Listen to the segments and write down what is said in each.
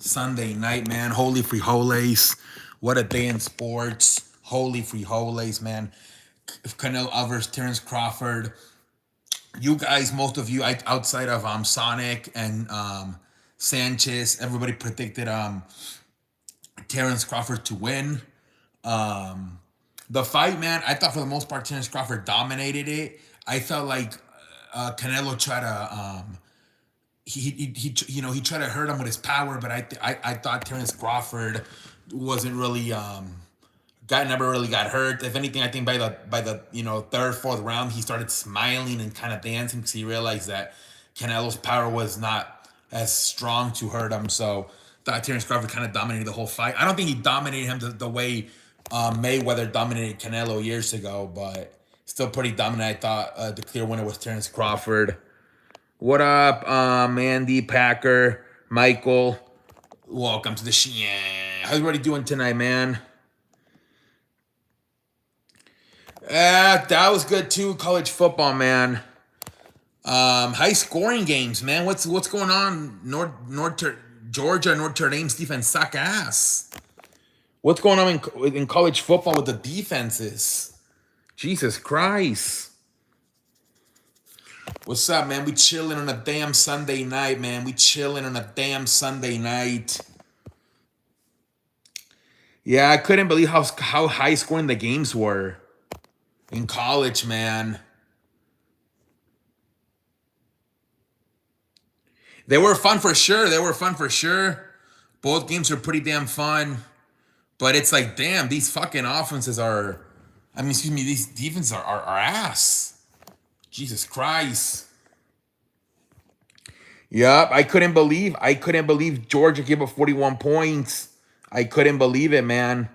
Sunday night, man. Holy frijoles. What a day in sports. Holy frijoles, man. Canelo Alvarez, Terrence Crawford. You guys, most of you outside of Sonic and Sanchez, everybody predicted Terrence Crawford to win. The fight, man, I thought for the most part Terrence Crawford dominated it. I felt like Canelo tried to he tried to hurt him with his power, but I thought Terrence Crawford wasn't really never really got hurt. If anything, I think by the third, fourth round, he started smiling and kind of dancing because he realized that Canelo's power was not as strong to hurt him. So thought Terrence Crawford kind of dominated the whole fight. I don't think he dominated him the way Mayweather dominated Canelo years ago, but still pretty dominant. I thought the clear winner was Terrence Crawford. What up, Andy Packer, Michael? Welcome to the show. How's everybody doing tonight, man? That was good too. College football, man. High scoring games, man. What's going on? Georgia, Notre Dame's defense suck ass. What's going on in college football with the defenses? Jesus Christ. What's up, man? We chilling on a damn Sunday night, man. We chilling on a damn Sunday night. Yeah, I couldn't believe how high scoring the games were in college, man. They were fun for sure. Both games were pretty damn fun. But it's like, damn, these fucking offenses are, these defenses are ass. Jesus Christ. Yup, I couldn't believe Georgia gave up 41 points. I couldn't believe it, man.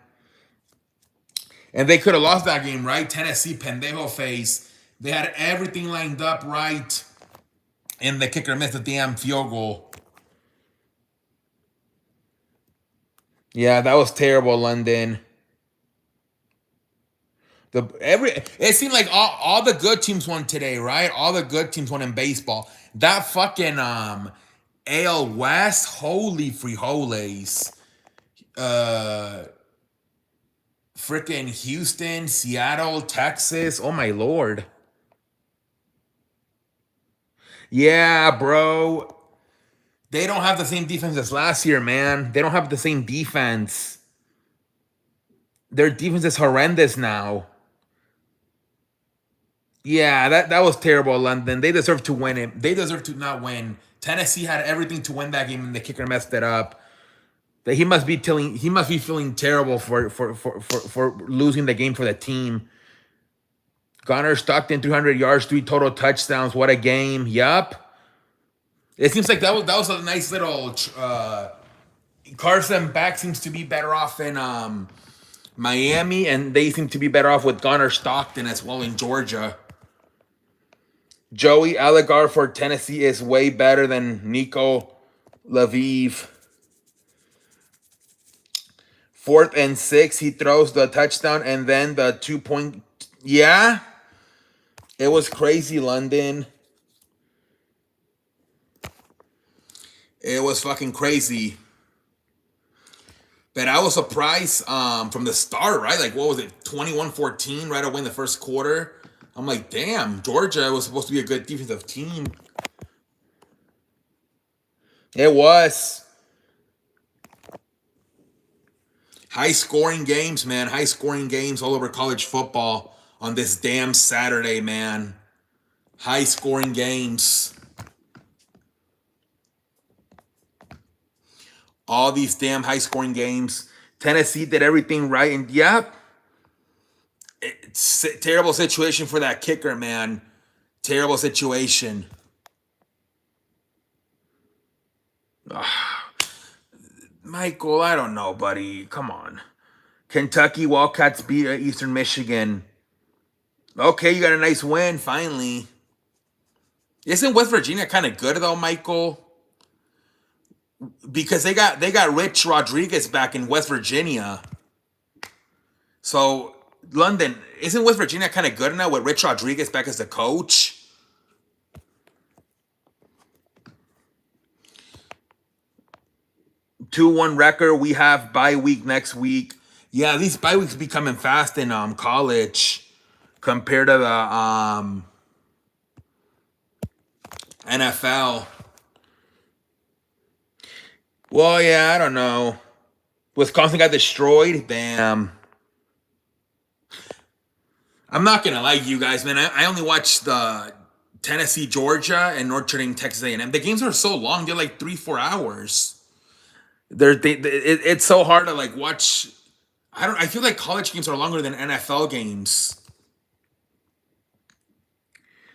And they could have lost that game, right? Tennessee, pendejo face. They had everything lined up right. And the kicker missed the damn field goal. Yeah, that was terrible, London. It seemed like all the good teams won today, right? All the good teams won in baseball. That fucking AL West, holy frijoles. Freaking Houston, Seattle, Texas. Oh my lord. Yeah, bro. They don't have the same defense as last year, man. They don't have the same defense. Their defense is horrendous now. Yeah, that was terrible, London. They deserve to win it. They deserve to not win. Tennessee had everything to win that game, and the kicker messed it up. That he must be feeling terrible for losing the game for the team. Gunnar Stockton, 300 yards, 3 total touchdowns. What a game! Yup. It seems like that was a nice little. Carson Beck seems to be better off in Miami, and they seem to be better off with Gunnar Stockton as well in Georgia. Joey Allegar for Tennessee is way better than Nico Lviv. 4th and 6, he throws the touchdown and then the 2-point. Yeah, it was crazy, London. It was fucking crazy. But I was surprised from the start, right? Like, what was it, 21-14 right away in the first quarter? I'm like, damn, Georgia was supposed to be a good defensive team. It was. High-scoring games, man. High-scoring games all over college football on this damn Saturday, man. High-scoring games. All these damn high-scoring games. Tennessee did everything right, and yep. It's a terrible situation for that kicker, man. Terrible situation. Michael, I don't know, buddy. Come on. Kentucky Wildcats beat Eastern Michigan. Okay, you got a nice win, finally. Isn't West Virginia kind of good, though, Michael? Because they got Rich Rodriguez back in West Virginia. So, London, isn't West Virginia kind of good now with Rich Rodriguez back as the coach? 2-1 record. We have bye week next week. Yeah, these bye weeks be coming fast in college compared to the NFL. Well, yeah, I don't know. Wisconsin got destroyed. Damn. I'm not gonna lie to you guys, man. I only watched the Tennessee, Georgia, and Notre Dame, Texas A&M. The games are so long; they're like 3-4 hours. It's so hard to like watch. I feel like college games are longer than NFL games.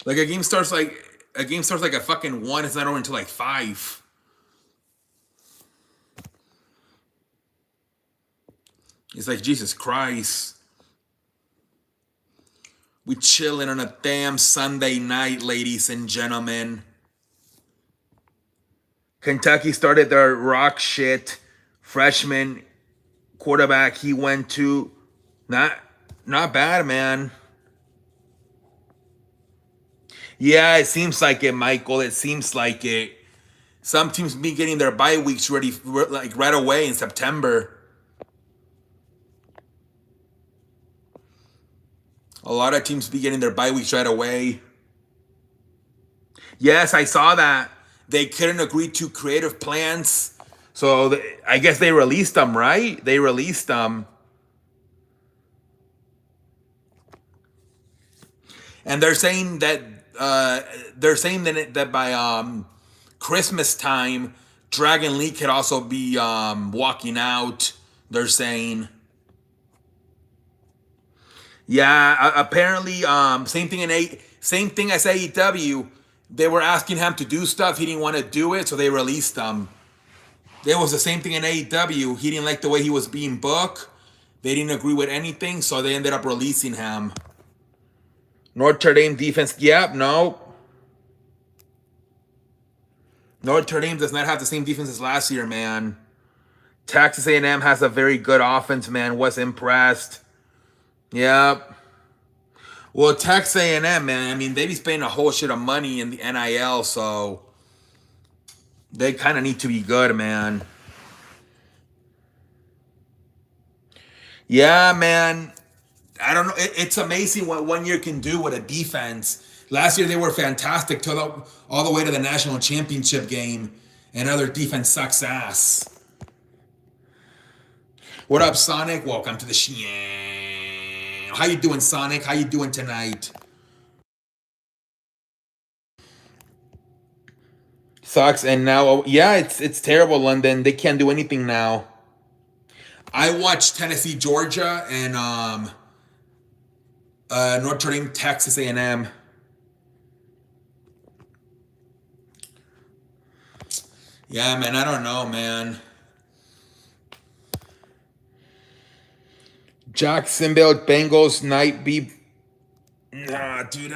Like a game starts like a fucking 1. It's not over until like 5. It's like Jesus Christ. We chilling on a damn Sunday night, ladies and gentlemen. Kentucky started their rock shit freshman quarterback. He went to not bad, man. Yeah, it seems like it, Michael. It seems like it. Some teams be getting their bye weeks ready like right away in September. A lot of teams be getting their bye weeks right away. Yes, I saw that. They couldn't agree to creative plans. So I guess they released them, right? They released them. And they're saying that that by Christmas time, Dragon Lee could also be walking out. They're saying. Yeah, apparently, same thing as AEW. They were asking him to do stuff. He didn't want to do it, so they released him. It was the same thing in AEW. He didn't like the way he was being booked. They didn't agree with anything, so they ended up releasing him. Notre Dame defense, yep, no. Notre Dame does not have the same defense as last year, man. Texas A&M has a very good offense, man. Was impressed. Yep. Well, Texas A&M, man, I mean, they be spending a whole shit of money in the NIL, so they kind of need to be good, man. Yeah, man. I don't know. It's amazing what 1 year can do with a defense. Last year they were fantastic all the way to the national championship game, and other defense sucks ass. What up, Sonic? Welcome to the show. How you doing, Sonic? How you doing tonight? Sucks, and now, yeah, it's terrible, London. They can't do anything now. I watched Tennessee, Georgia, and Notre Dame, Texas A&M. Yeah, man, I don't know, man. Jacksonville Bengals night be. Nah, dude,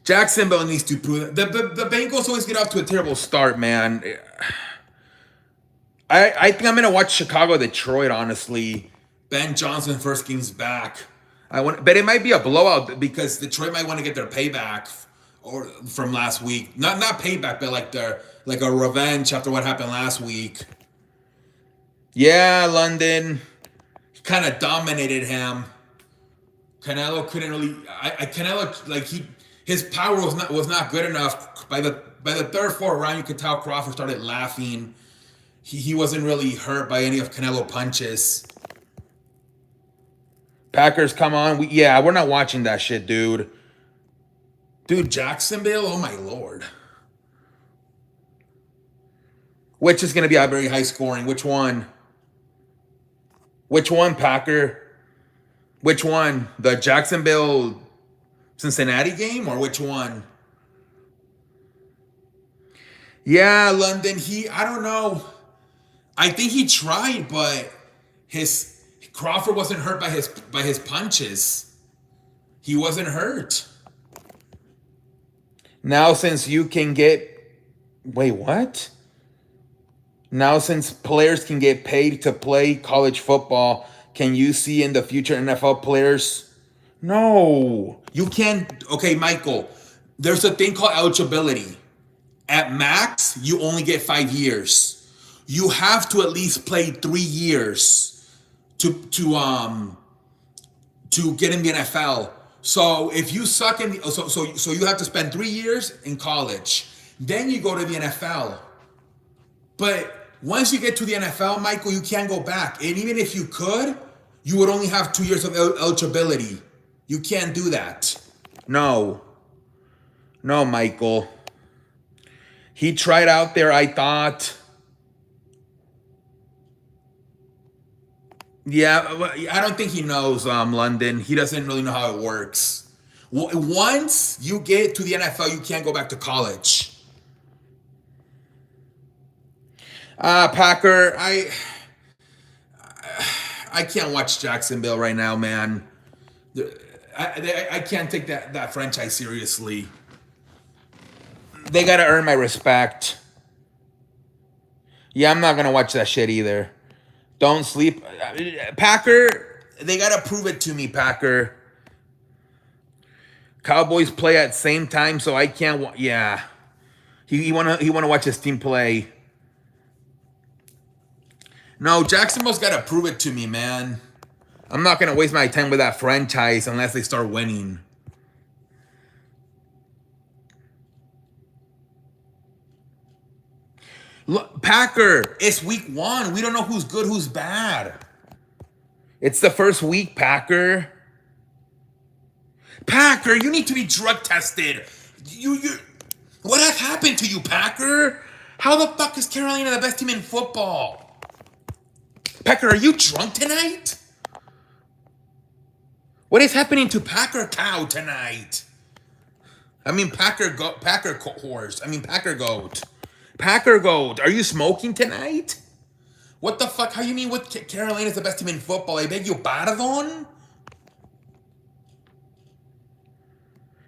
Jacksonville needs to prove that. The Bengals always get off to a terrible start, man. I think I'm gonna watch Chicago Detroit, honestly. Ben Johnson first game's back. But it might be a blowout because Detroit might want to get their payback or from last week. Not payback, but like a revenge after what happened last week. Yeah, London kind of dominated him. Canelo couldn't really. Canelo like his power was not good enough. By the third, fourth round, you could tell Crawford started laughing. He wasn't really hurt by any of Canelo punches. Packers, come on. We're not watching that shit, dude. Dude, Jacksonville, oh my lord. Which is going to be a very high scoring? Which one? Which one, Packer? Which one? The Jacksonville Cincinnati game or which one? Yeah, London, I don't know. I think he tried, but his Crawford wasn't hurt by his punches. He wasn't hurt. Now since you can get wait, what? Now since players can get paid to play college football, can you see in the future NFL players? No. You can't. Okay, Michael, there's a thing called eligibility. At max, you only get 5 years. you have to at least play 3 years to get in the NFL. So if you suck in the so you have to spend 3 years in college, then you go to the NFL. But once you get to the NFL, Michael, you can't go back. And even if you could, you would only have 2 years of eligibility. You can't do that. No. No, Michael. He tried out there, I thought. Yeah, I don't think he knows London. He doesn't really know how it works. Once you get to the NFL, you can't go back to college. Packer, I can't watch Jacksonville right now, man. I can't take that franchise seriously. They gotta earn my respect. Yeah, I'm not gonna watch that shit either. Don't sleep, Packer. They gotta prove it to me, Packer. Cowboys play at same time, so I can't. Yeah, he wanna watch his team play. No, Jacksonville's gotta prove it to me, man. I'm not gonna waste my time with that franchise unless they start winning. Look, Packer, it's week 1. We don't know who's good, who's bad. It's the first week, Packer. Packer, you need to be drug tested. You what has happened to you, Packer? How the fuck is Carolina the best team in football? Packer, are you drunk tonight? What is happening to Packer Cow tonight? I mean Packer horse. I mean Packer Goat. Packer Goat, are you smoking tonight? What the fuck? How you mean what Carolina's the best team in football? I beg you pardon?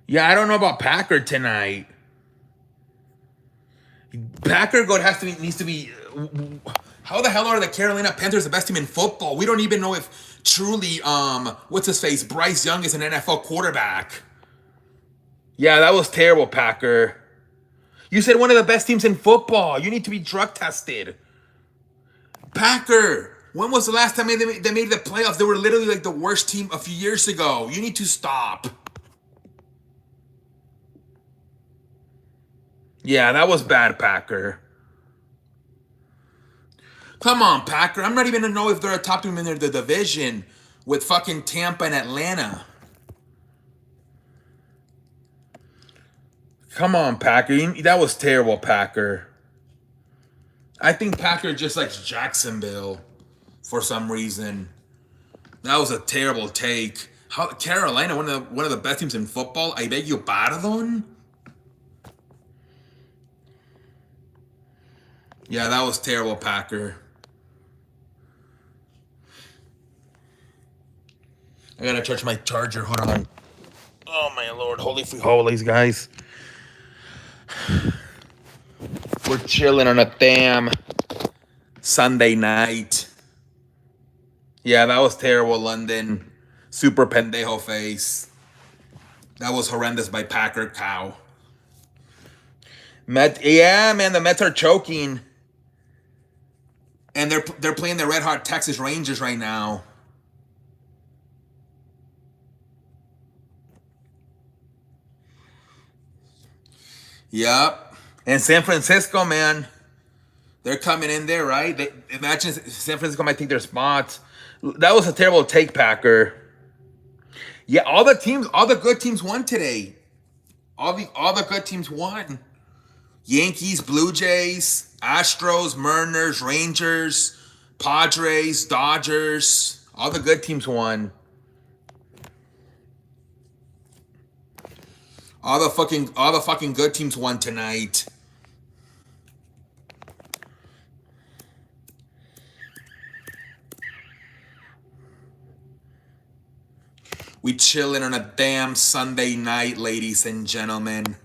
Yeah, I don't know about Packer tonight. Packer Goat needs to be. How the hell are the Carolina Panthers the best team in football? We don't even know if truly what's his face, Bryce Young is an NFL quarterback. Yeah, that was terrible, Packer. You said one of the best teams in football. You need to be drug tested. Packer, when was the last time they made the playoffs? They were literally like the worst team a few years ago. You need to stop. Yeah, that was bad, Packer. Come on, Packer. I'm not even gonna know if they're a top team in the division with fucking Tampa and Atlanta. Come on, Packer. That was terrible, Packer. I think Packer just likes Jacksonville for some reason. That was a terrible take. How Carolina, one of the best teams in football? I beg you pardon? Yeah, that was terrible, Packer. I gotta charge my charger. Hold on. Oh my lord, holy free holies, guys. We're chilling on a damn Sunday night. Yeah, that was terrible, London. Super pendejo face. That was horrendous by Packer Cow. Yeah, man, the Mets are choking. And they're playing the red hot Texas Rangers right now. Yep. And San Francisco, man, they're coming in there, right? Imagine San Francisco might take their spots. That was a terrible take, Packer. Yeah, all the good teams won today. All the good teams won. Yankees, Blue Jays, Astros, Mariners, Rangers, Padres, Dodgers. All the good teams won. All the fucking good teams won tonight. We chilling on a damn Sunday night, ladies and gentlemen.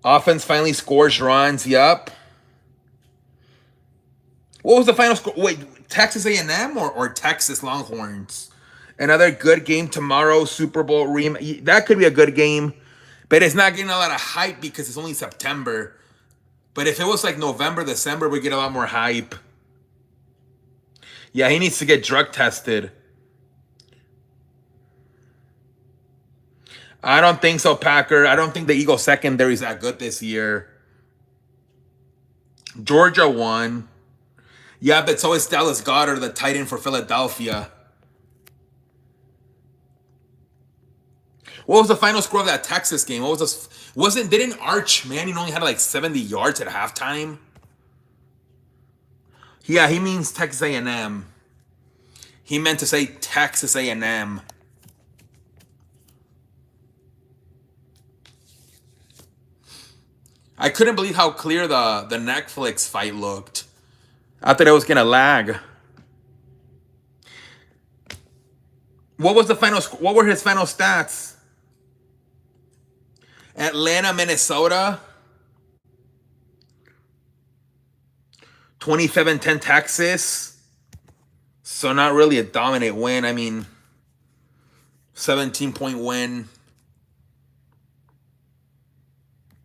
Offense finally scores runs. Yup. What was the final score? Wait, Texas A&M or Texas Longhorns? Another good game tomorrow. Super Bowl that could be a good game, but it's not getting a lot of hype because it's only September. But if it was like November, December, we get a lot more hype. Yeah, he needs to get drug tested. I don't think so, Packer. I don't think the Eagle secondary is that good this year. Georgia won. Yeah, but so is Dallas Goedert, the tight end for Philadelphia. What was the final score of that Texas game? What was this? Didn't Arch Manning only had like 70 yards at halftime? Yeah, he means Texas A&M. He meant to say Texas A&M. I couldn't believe how clear the Netflix fight looked. I thought it was gonna lag. What was the final? What were his final stats? Atlanta, Minnesota. 27-10 Texas. So not really a dominant win. I mean, 17-point win.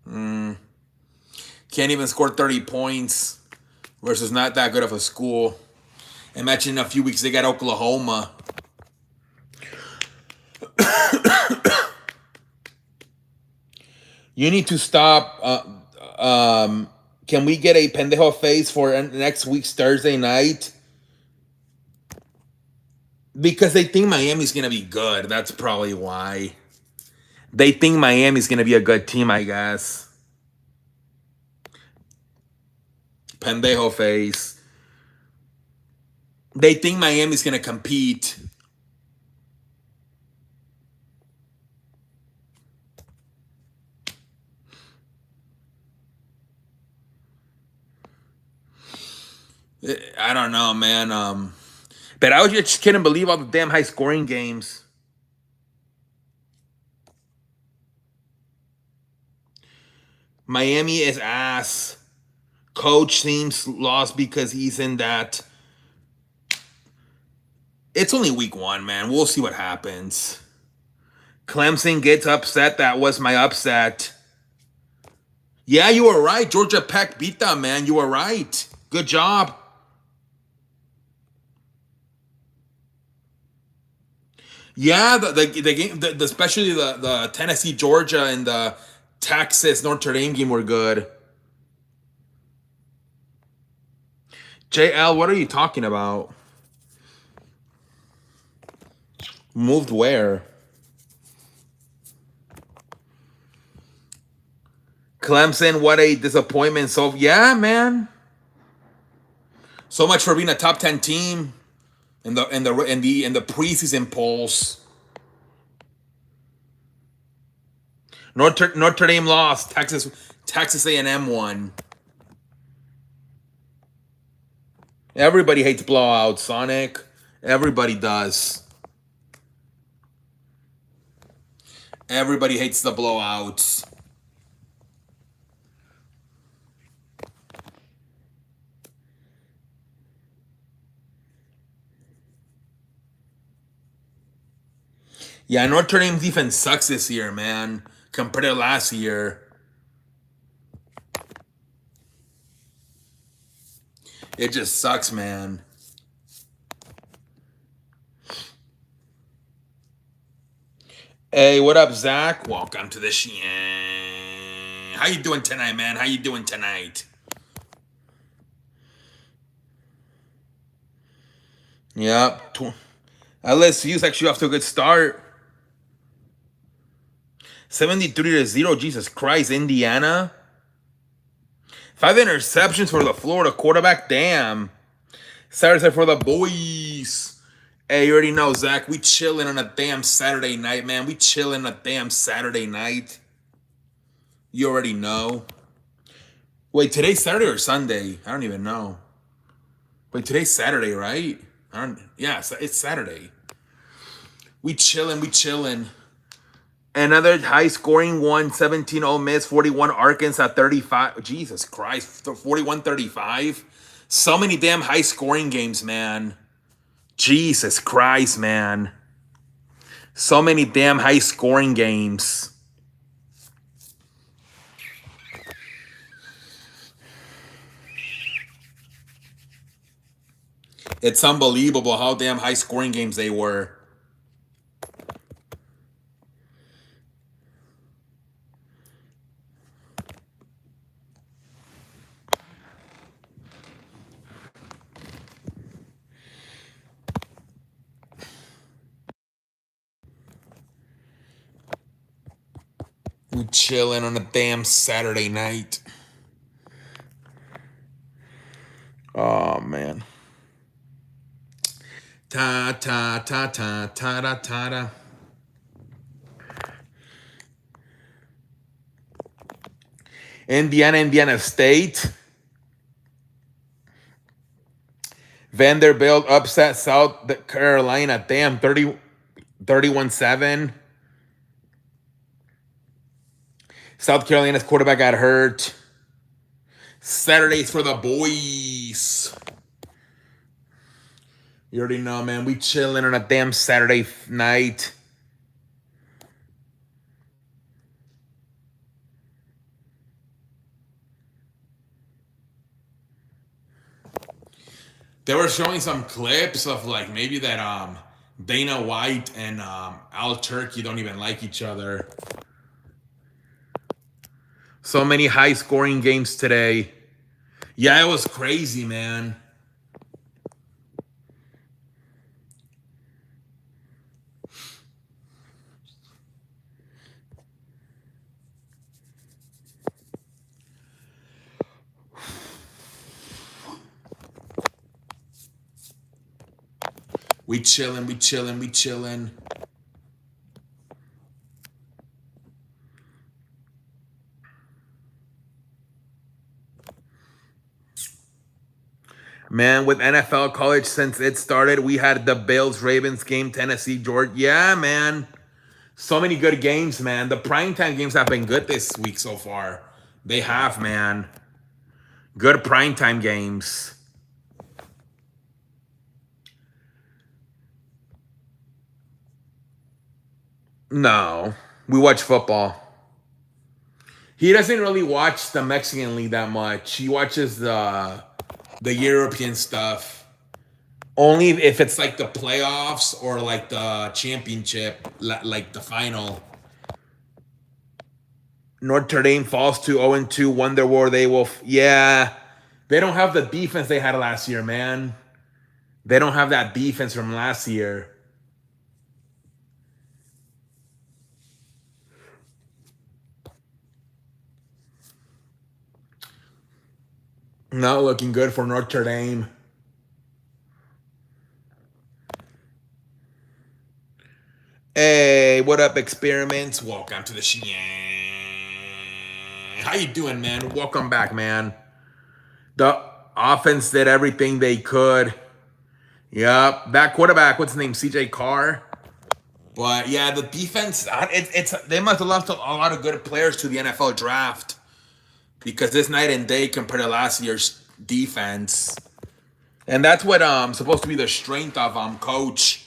Can't even score 30 points versus not that good of a school. Imagine in a few weeks they got Oklahoma. You need to stop. Can we get a pendejo face for next week's Thursday night? Because they think Miami's going to be good. That's probably why. They think Miami's going to be a good team, I guess. Pendejo face. They think Miami's going to compete. I don't know, man. But I just couldn't believe all the damn high scoring games. Miami is ass. Coach seems lost because he's in that. It's only week 1, man. We'll see what happens. Clemson gets upset. That was my upset. Yeah, you were right. Georgia Peck beat them, man. You were right. Good job. Yeah, the game, especially the Tennessee, Georgia, and the Texas Notre Dame game were good. JL, what are you talking about? Moved where? Clemson, what a disappointment. So yeah, man. So much for being a top 10 team in the preseason polls. Notre Dame lost. Texas A&M won. Everybody hates blowouts, Sonic. Everybody does. Everybody hates the blowouts. Yeah, Notre Dame's defense sucks this year, man, compared to last year. It just sucks, man. Hey, what up, Zach? Welcome to the show. How you doing tonight, man? How you doing tonight? Yep. LSU's actually off to a good start. 73-0. Jesus Christ, Indiana. 5 interceptions for the Florida quarterback. Damn. Saturday for the boys. Hey, you already know, Zach. We chilling on a damn Saturday night, man. We chilling on a damn Saturday night. You already know. Wait, today's Saturday or Sunday? I don't even know. Wait, today's Saturday, right? Yeah, it's Saturday. We chilling. Another high-scoring one, 17 Ole Miss, 41 Arkansas, 35. Jesus Christ, 41-35. So many damn high-scoring games, man. Jesus Christ, man. So many damn high-scoring games. It's unbelievable how damn high scoring games they were. We chilling on a damn Saturday night. Oh man. Ta ta ta ta ta ta ta ta. Indiana State. Vanderbilt upset South Carolina. Damn, 31-7. South Carolina's quarterback got hurt. Saturdays for the boys. You already know, man. We chilling on a damn Saturday night. They were showing some clips of like maybe that Dana White and Al Turkey don't even like each other. So many high scoring games today. Yeah, it was crazy, man. We chilling, we chilling, we chilling. Man, with NFL college since it started, we had the Bills Ravens game, Tennessee Georgia. Yeah, man. So many good games, man. The primetime games have been good this week so far. They have, man. Good primetime games. No, we watch football. He doesn't really watch the Mexican League that much. He watches the European stuff. Only if it's like the playoffs or like the championship, like the final. Notre Dame falls to 0-2. Wonder where they will. Yeah, they don't have the defense they had last year, man. They don't have that defense from last year. Not looking good for Notre Dame. Hey, what up, experiments? Welcome to the Sheehan. How you doing, man? Welcome back, man. The offense did everything they could. Yep, that quarterback, what's his name? CJ Carr. But yeah, the defense, it's they must have lost a lot of good players to the NFL draft because this night and day compared to last year's defense. And that's what supposed to be the strength of coach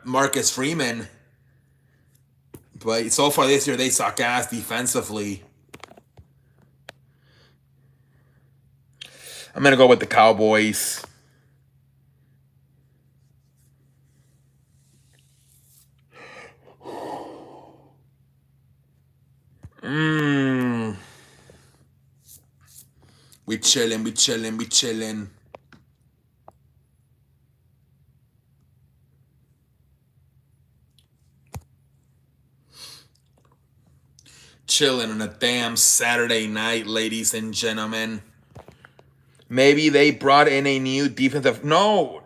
Marcus Freeman. But so far this year they suck ass defensively. I'm gonna go with the Cowboys. We chilling, we chilling, we chilling. Chilling on a damn Saturday night, ladies and gentlemen. Maybe they brought in a new defensive. No,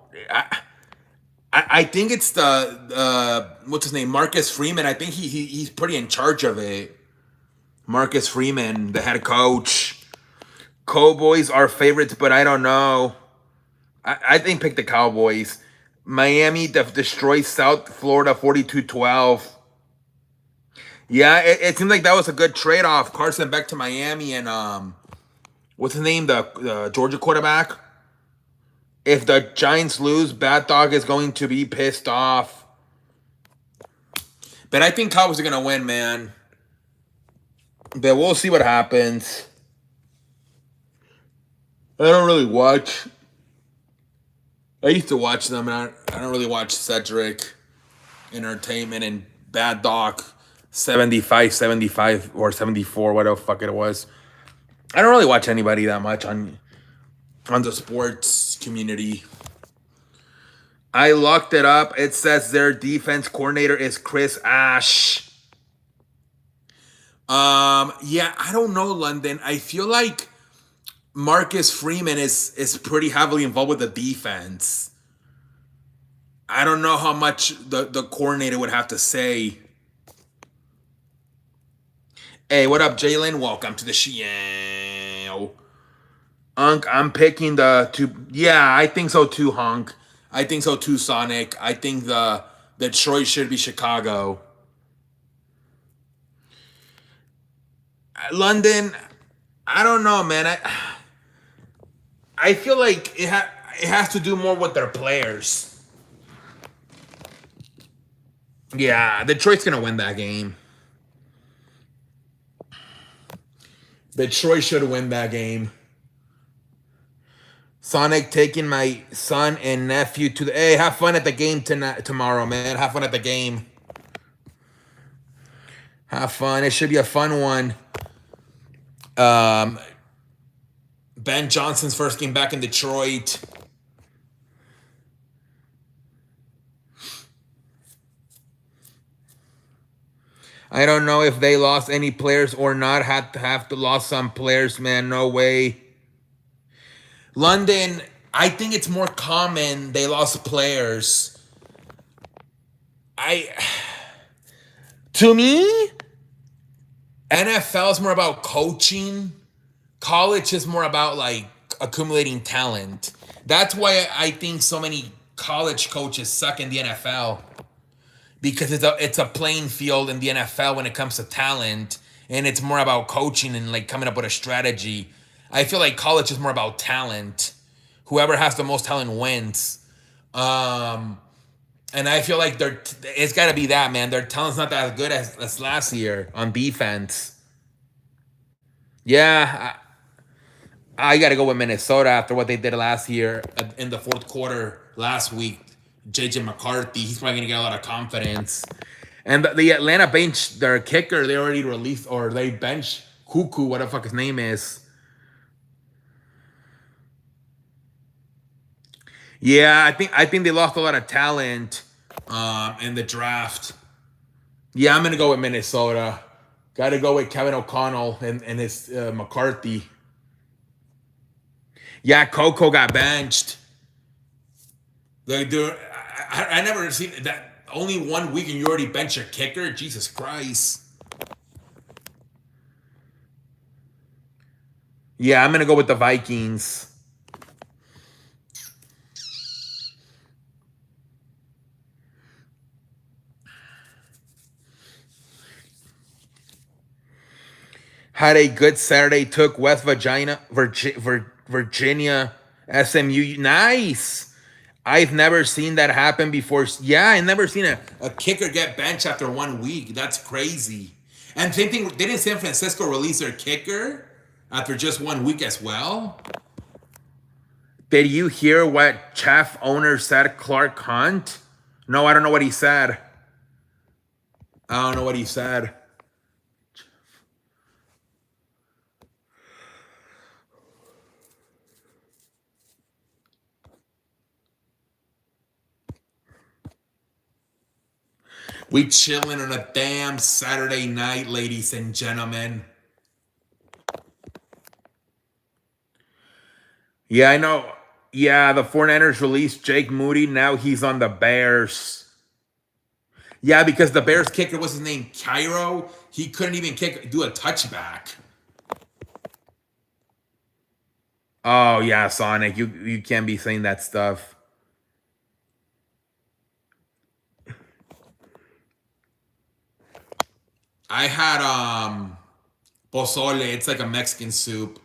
I think it's the what's his name, Marcus Freeman. I think he's pretty in charge of it. Marcus Freeman, the head coach. Cowboys are favorites, but I don't know. I think pick the Cowboys. Miami destroys South Florida 42-12. Yeah, it seemed like that was a good trade-off. Carson back to Miami and what's his name? The Georgia quarterback. If the Giants lose, Bad Dog is going to be pissed off. But I think Cowboys are gonna win, man. But we'll see what happens. I don't really watch I used to watch them, and I don't really watch Cedric Entertainment and Bad Dog 75, 75 or 74, whatever the fuck it was. I don't really watch anybody that much on the sports community. I looked it up. It says their defense coordinator is Chris Ash. Yeah, I don't know, London. I feel like Marcus Freeman is pretty heavily involved with the defense. I don't know how much the coordinator would have to say. Hey, what up, Jalen? Welcome to the show. Hunk, I'm picking the two. Yeah, I think so too, Hunk. I think so too, Sonic. I think the Detroit should be Chicago. London, I don't know, man. I feel like it has to do more with their players. Yeah, Detroit's gonna win that game. Detroit should win that game. Sonic taking my son and nephew to the. Hey, have fun at the game tonight, tomorrow, man. Have fun at the game. Have fun. It should be a fun one. Ben Johnson's first game back in Detroit. I don't know if they lost any players or not. Have to lost some players, man. No way. London, I think it's more common they lost players. To me, NFL is more about coaching. College is more about like accumulating talent. That's why I think so many college coaches suck in the NFL, because it's a playing field in the NFL when it comes to talent, and it's more about coaching and like coming up with a strategy. I feel like college is more about talent. Whoever has the most talent wins. And I feel like it's got to be that, man. Their talent's not that good as last year on defense. Yeah, I got to go with Minnesota after what they did last year in the fourth quarter last week. JJ McCarthy, he's probably going to get a lot of confidence. And the Atlanta bench, their kicker, they already released, or they bench Cuckoo, what the fuck his name is. Yeah, I think they lost a lot of talent in the draft. Yeah, I'm gonna go with Minnesota. Got to go with Kevin O'Connell and his McCarthy. Yeah, Coco got benched. I never seen that. Only 1 week and you already bench your kicker. Jesus Christ. Yeah, I'm gonna go with the Vikings. Had a good Saturday. Took West Virginia, SMU. Nice. I've never seen that happen before. Yeah, I never seen a kicker get benched after 1 week. That's crazy. And same thing, didn't San Francisco release their kicker after just 1 week as well? Did you hear what Chief owner said, Clark Hunt? No, I don't know what he said. I don't know what he said. We chilling on a damn Saturday night, ladies and gentlemen. Yeah, I know. Yeah, the 49ers released Jake Moody. Now he's on the Bears. Yeah, because the Bears kicker, was his name, Cairo? He couldn't even do a touchback. Oh yeah, Sonic, you can't be saying that stuff. I had pozole. It's like a Mexican soup.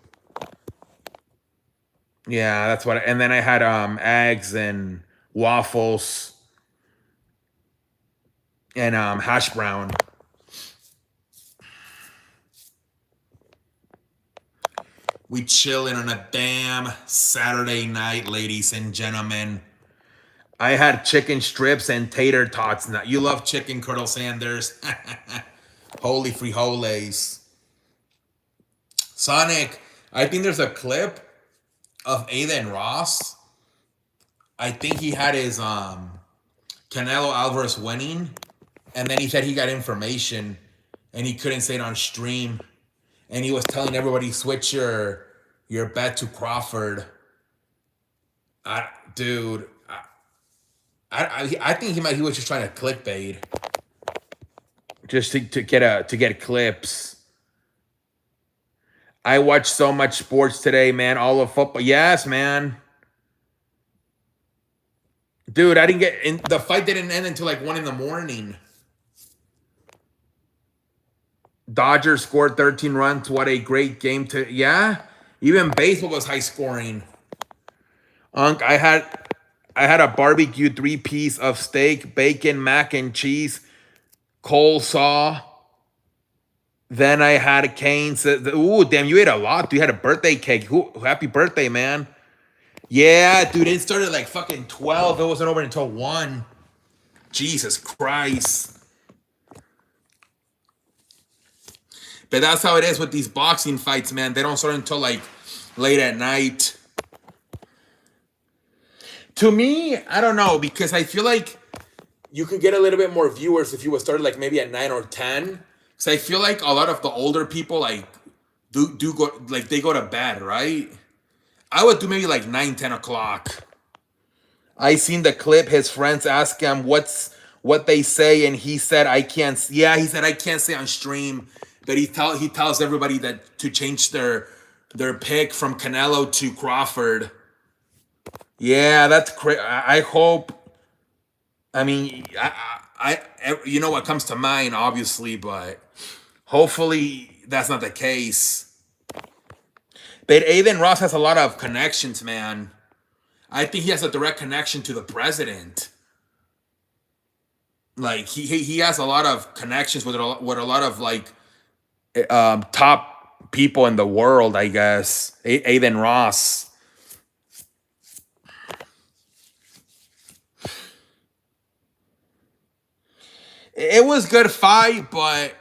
Yeah, that's what. And then I had eggs and waffles and hash brown. We chilling on a damn Saturday night, ladies and gentlemen. I had chicken strips and tater tots. Now you love chicken, Colonel Sanders. Holy frijoles. Sonic, I think there's a clip of Aiden Ross. I think he had his Canelo Alvarez winning, and then he said he got information and he couldn't say it on stream. And he was telling everybody switch your bet to Crawford. Dude, I think he was just trying to clickbait, just to get clips. I watched so much sports today, man. All of football. Yes, man. Dude, I didn't get in. The fight didn't end until like 1 in the morning. Dodgers scored 13 runs. What a great game to, yeah. Even baseball was high scoring. Unc, I had a barbecue 3-piece of steak, bacon, mac and cheese, coleslaw. Then I had a cane. Ooh, damn, you ate a lot. You had a birthday cake. Happy birthday, man. Yeah, dude, it started like fucking 12. It wasn't over until 1. Jesus Christ. But that's how it is with these boxing fights, man. They don't start until like late at night. To me, I don't know, because I feel like you could get a little bit more viewers if you would start like maybe at 9 or 10. Because I feel like a lot of the older people like do go, like they go to bed, right? I would do maybe like 9, 10 o'clock. I seen the clip. His friends ask him what they say, and he said, "I can't." Yeah, he said, "I can't say on stream." But he tells everybody that to change their pick from Canelo to Crawford. Yeah, that's crazy. I hope. I mean, I you know what comes to mind, obviously, but hopefully that's not the case. But Aiden Ross has a lot of connections, man. I think he has a direct connection to the president. Like he has a lot of connections with a lot of like top people in the world, I guess. Aiden Ross. It was good fight, but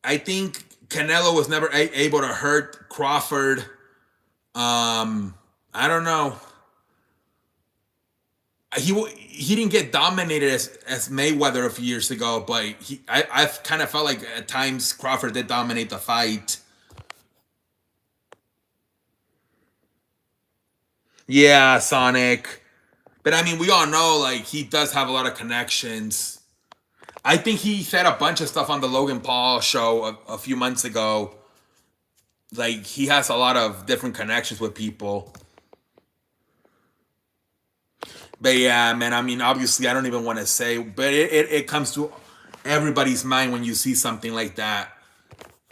I think Canelo was never able to hurt Crawford. I don't know. He didn't get dominated as Mayweather a few years ago, but I kind of felt like at times Crawford did dominate the fight. Yeah, Sonic. But I mean, we all know like he does have a lot of connections. I think he said a bunch of stuff on the Logan Paul show a few months ago. Like he has a lot of different connections with people. But yeah, man, I mean, obviously, I don't even want to say, but it comes to everybody's mind when you see something like that.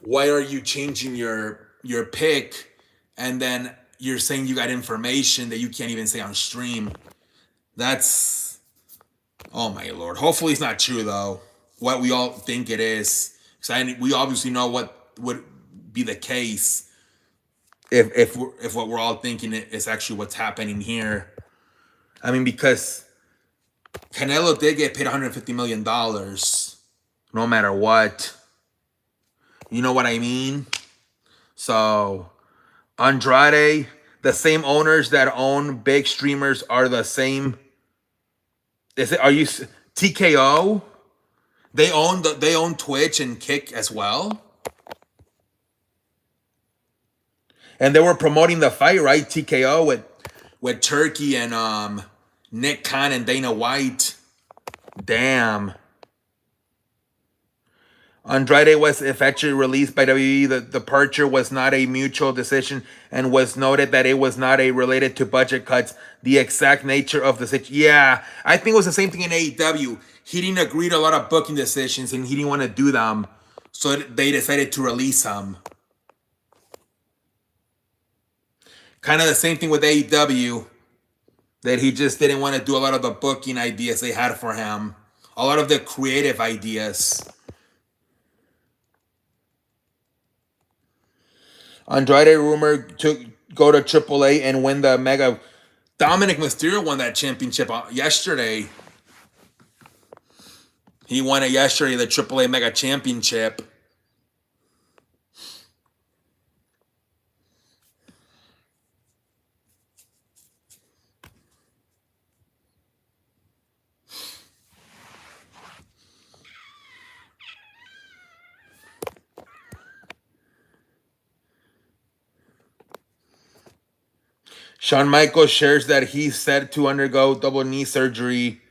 Why are you changing your pick, and then you're saying you got information that you can't even say on stream? That's, oh my lord. Hopefully, it's not true though. What we all think it is, because we obviously know what would be the case if what we're all thinking is actually what's happening here. I mean, because Canelo did get paid $150 million no matter what. You know what I mean? So, Andrade, the same owners that own big streamers are the same. Are you TKO? They own Twitch and Kick as well. And they were promoting the fight, right? TKO with Turkey and Nick Khan and Dana White. Damn. Andrade was eventually released by WWE. The departure was not a mutual decision and was noted that it was not related to budget cuts. The exact nature of the situation. Yeah, I think it was the same thing in AEW. He didn't agree to a lot of booking decisions and he didn't want to do them. So they decided to release him. Kind of the same thing with AEW. That he just didn't want to do a lot of the booking ideas they had for him. A lot of the creative ideas. Andrade rumored to go to AAA and win the mega Dominic Mysterio won that championship yesterday. He won it yesterday, the AAA Mega Championship. Shawn Michaels shares that he's set to undergo double knee surgery.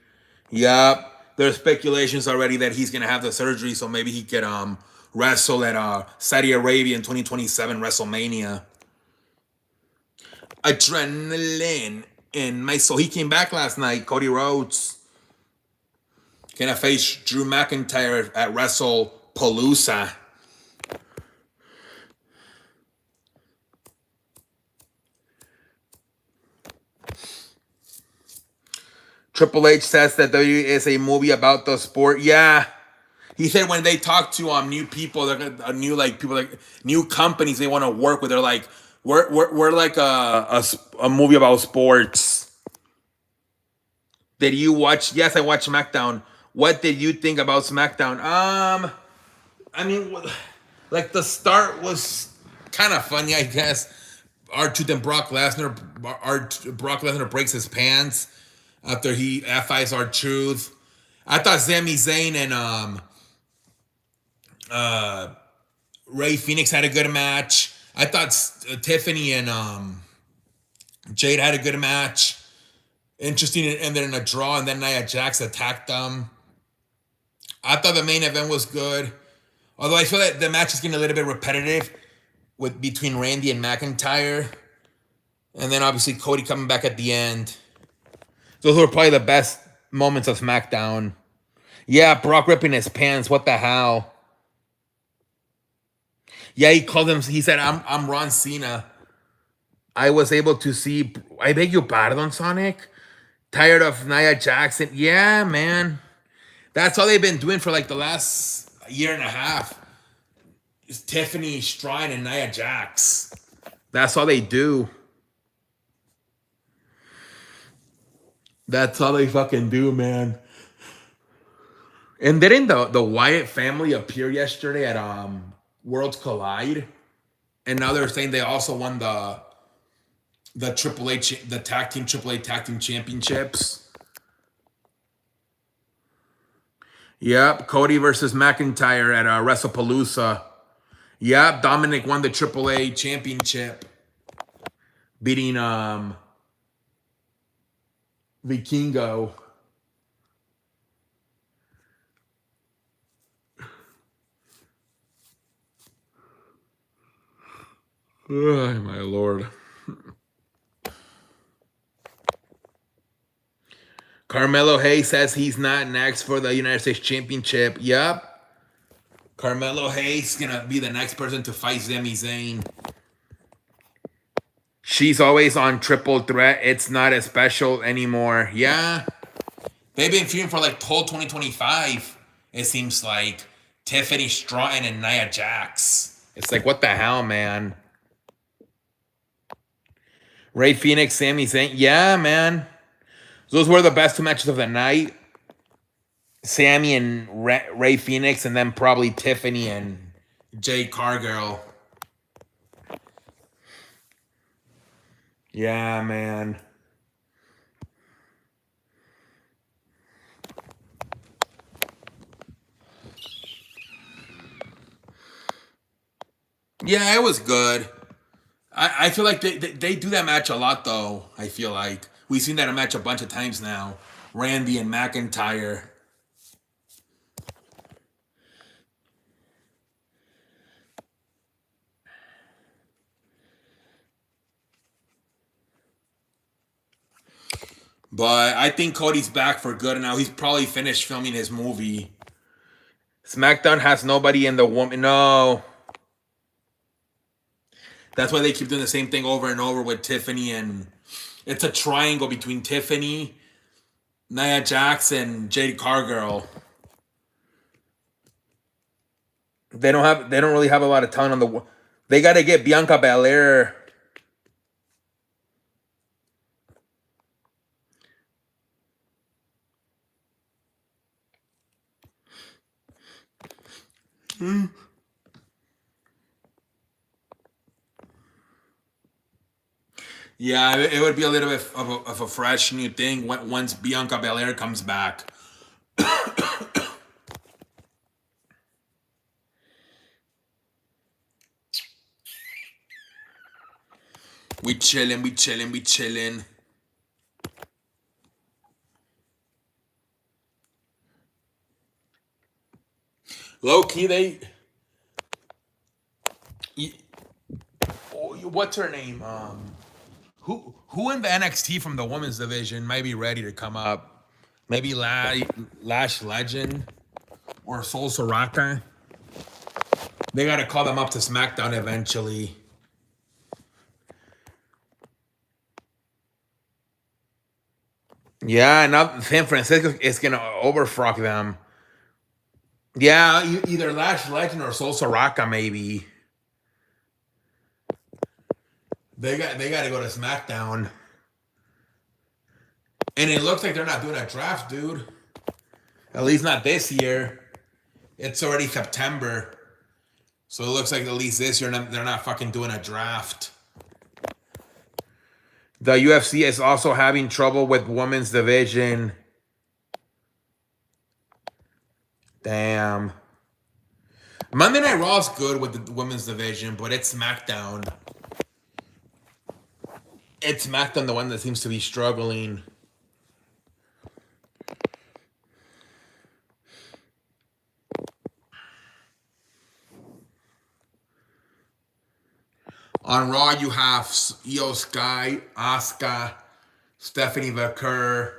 Yep. There's speculations already that he's gonna have the surgery, so maybe he could wrestle at Saudi Arabia in 2027 WrestleMania. Adrenaline in my soul. He came back last night. Cody Rhodes gonna face Drew McIntyre at WrestlePalooza. Triple H says that WWE is a movie about the sport. Yeah, he said when they talk to new people, they're gonna new like people like new companies they want to work with. They're like we're like a movie about sports. Did you watch? Yes, I watched SmackDown. What did you think about SmackDown? I mean, like the start was kind of funny, I guess. R-Truth and Brock Lesnar. Brock Lesnar breaks his pants after he FIs R-Truth. I thought Sami Zayn and Ray Phoenix had a good match. I thought Tiffany and Jade had a good match. Interesting, and then in a draw, and then Nia Jax attacked them. I thought the main event was good, although I feel that the match is getting a little bit repetitive with between Randy and McIntyre, and then obviously Cody coming back at the end. Those were probably the best moments of SmackDown. Yeah, Brock ripping his pants. What the hell? Yeah, he called him. He said, "I'm Ron Cena." I was able to see. I beg your pardon, Sonic. Tired of Nia Jackson. Yeah, man. That's all they've been doing for like the last year and a half. It's Tiffany Stratton and Nia Jax. That's all they do. That's all they fucking do, man. And didn't the Wyatt family appear yesterday at Worlds Collide? And now they're saying they also won the AAA tag team championships. Yep, Cody versus McIntyre at WrestlePalooza. Yep, Dominic won the AAA championship, beating Vikingo. Oh, my lord. Carmelo Hayes says he's not next for the United States Championship. Yep. Carmelo Hayes gonna be the next person to fight Sami Zayn. She's always on Triple Threat. It's not as special anymore. Yeah. They've been feuding for like whole 2025. It seems like Tiffany Stratton and Nia Jax. It's like, what the hell, man? Ray Phoenix, Sami Zayn. Yeah, man. Those were the best two matches of the night. Sammy and Ray Phoenix, and then probably Tiffany and Jade Cargill. Yeah, man. Yeah, it was good. I feel like they do that match a lot, though. I feel like we've seen that match a bunch of times now. Randy and McIntyre. But I think Cody's back for good now. He's probably finished filming his movie. SmackDown has nobody in the woman. No. That's why they keep doing the same thing over and over with Tiffany, and it's a triangle between Tiffany, Nia Jax, and Jade Cargill. They don't really have a lot of time on the. They got to get Bianca Belair. Yeah, it would be a little bit of a fresh new thing once Bianca Belair comes back. We chilling, we chilling, we chilling. Low key, y- what's her name? Who in the NXT from the women's division might be ready to come up? Maybe Lash Legend or Sol Soraka. They gotta call them up to SmackDown eventually. Yeah, now San Francisco is gonna overfrock them. Yeah, either Lash Legend or Sol Soraka maybe. They got to go to SmackDown, and it looks like they're not doing a draft, dude. At least not this year. It's already September, so it looks like at least this year they're not fucking doing a draft. The UFC is also having trouble with women's division. Damn. Monday Night Raw is good with the women's division, but it's SmackDown. It's SmackDown the one that seems to be struggling. On Raw, you have Io Sky, Asuka, Stephanie McCurr,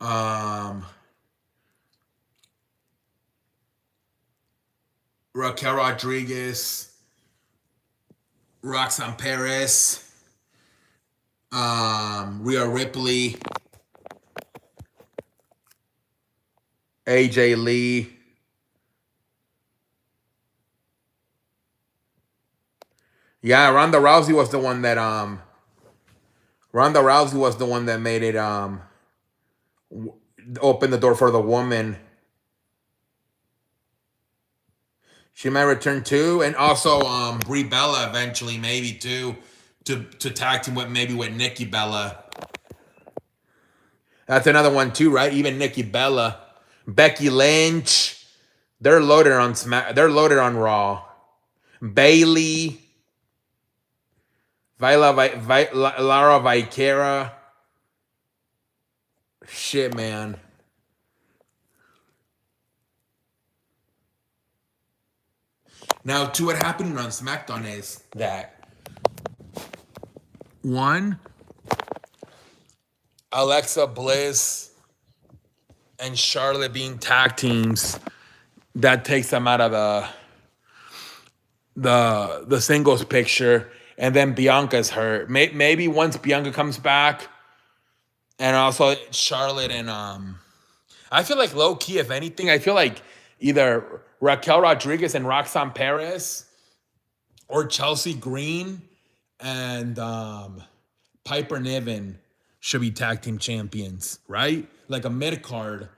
um, Raquel Rodriguez, Roxanne Perez, Rhea Ripley, AJ Lee. Yeah, Ronda Rousey was the one that made it open the door for the woman. She might return too, and also Brie Bella eventually, maybe too, to tag team with maybe with Nikki Bella. That's another one too, right? Even Nikki Bella, Becky Lynch, they're loaded on They're loaded on Raw. Bailey, Lara Vikera. Shit, man. Now, to what happened on SmackDown is that one, Alexa Bliss and Charlotte being tag teams, that takes them out of the singles picture, and then Bianca's hurt. Maybe once Bianca comes back, and also Charlotte and I feel like low key, if anything, I feel like either Raquel Rodriguez and Roxanne Perez or Chelsea Green and Piper Niven should be tag team champions, right? Like a mid card.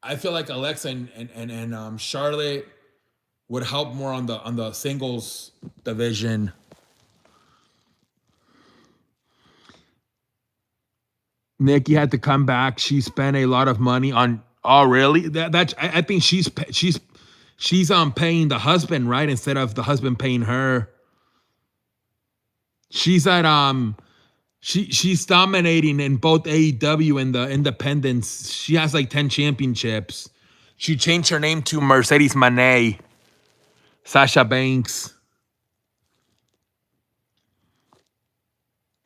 I feel like Alexa and Charlotte would help more on the singles division. Nikki had to come back. She spent a lot of money on. Oh, really? I think she's paying the husband, right, instead of the husband paying her. She's at she's dominating in both AEW and the independents. She has like 10 championships. She changed her name to Mercedes Moné. Sasha Banks.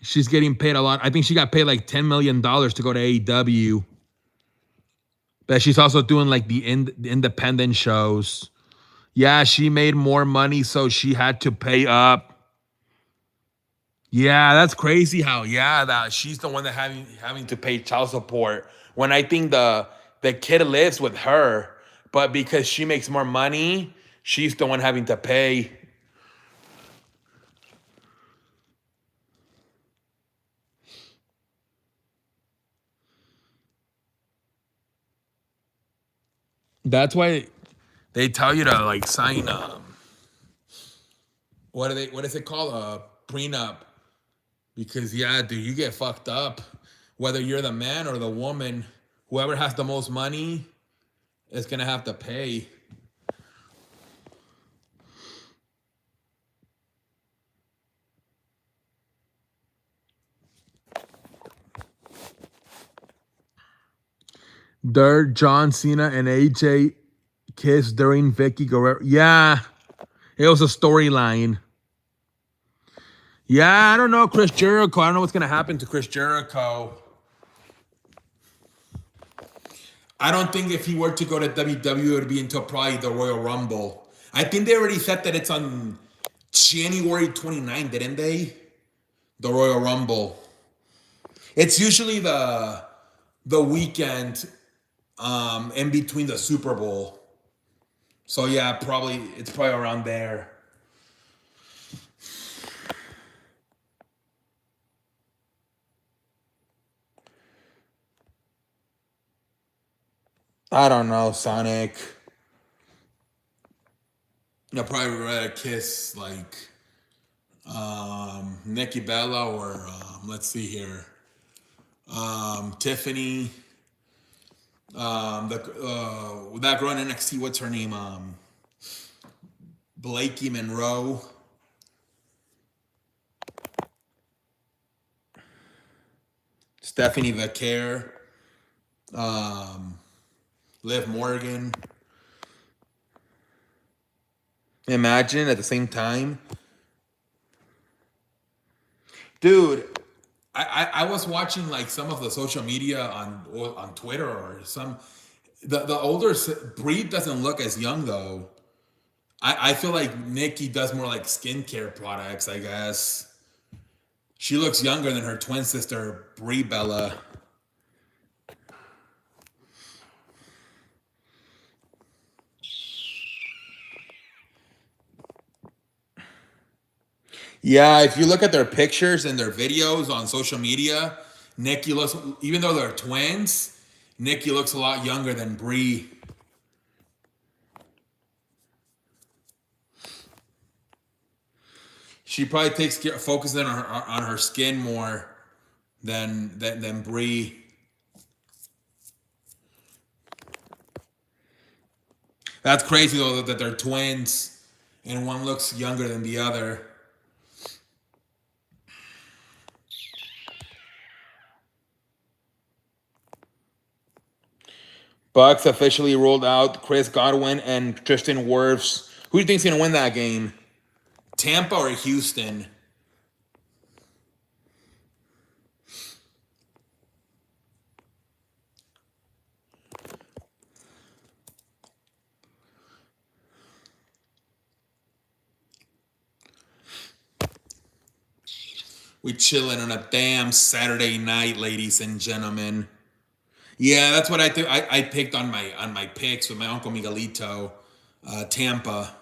She's getting paid a lot. I think she got paid like $10 million to go to AEW. But she's also doing like the independent shows. Yeah, she made more money, so she had to pay up. Yeah, that's crazy how that she's the one that having to pay child support when I think the kid lives with her, but because she makes more money, she's the one having to pay. That's why They tell you to like sign what is it called? A prenup. Because yeah, dude, you get fucked up. Whether you're the man or the woman, whoever has the most money is gonna have to pay. Dirt, John Cena, and AJ kiss during Vicky Guerrero. Yeah, it was a storyline. Yeah, I don't know, Chris Jericho. I don't know what's gonna happen to Chris Jericho. I don't think if he were to go to WWE, it would be until probably the Royal Rumble. I think they already said that it's on January 29th, didn't they? The Royal Rumble. It's usually the weekend in between the Super Bowl. So yeah, probably it's probably around there. I don't know, Sonic. I'd probably rather kiss like Nikki Bella or let's see here, Tiffany. The that girl in NXT, what's her name? Blakey Monroe. Stephanie Vaquer. Um, Liv Morgan. Imagine at the same time. Dude, I was watching like some of the social media on Twitter or some the older Brie doesn't look as young though. I feel like Nikki does more like skincare products, I guess. She looks younger than her twin sister, Brie Bella. Yeah, if you look at their pictures and their videos on social media, Nikki looks, even though they're twins, Nikki looks a lot younger than Brie. She probably takes care, focuses on her skin more than Brie. That's crazy though that they're twins and one looks younger than the other. Bucks officially ruled out Chris Godwin and Tristan Wirfs. Who do you think's gonna win that game? Tampa or Houston? We chilling on a damn Saturday night, ladies and gentlemen. Yeah, that's what I think. I picked on my picks with my uncle Miguelito, Tampa.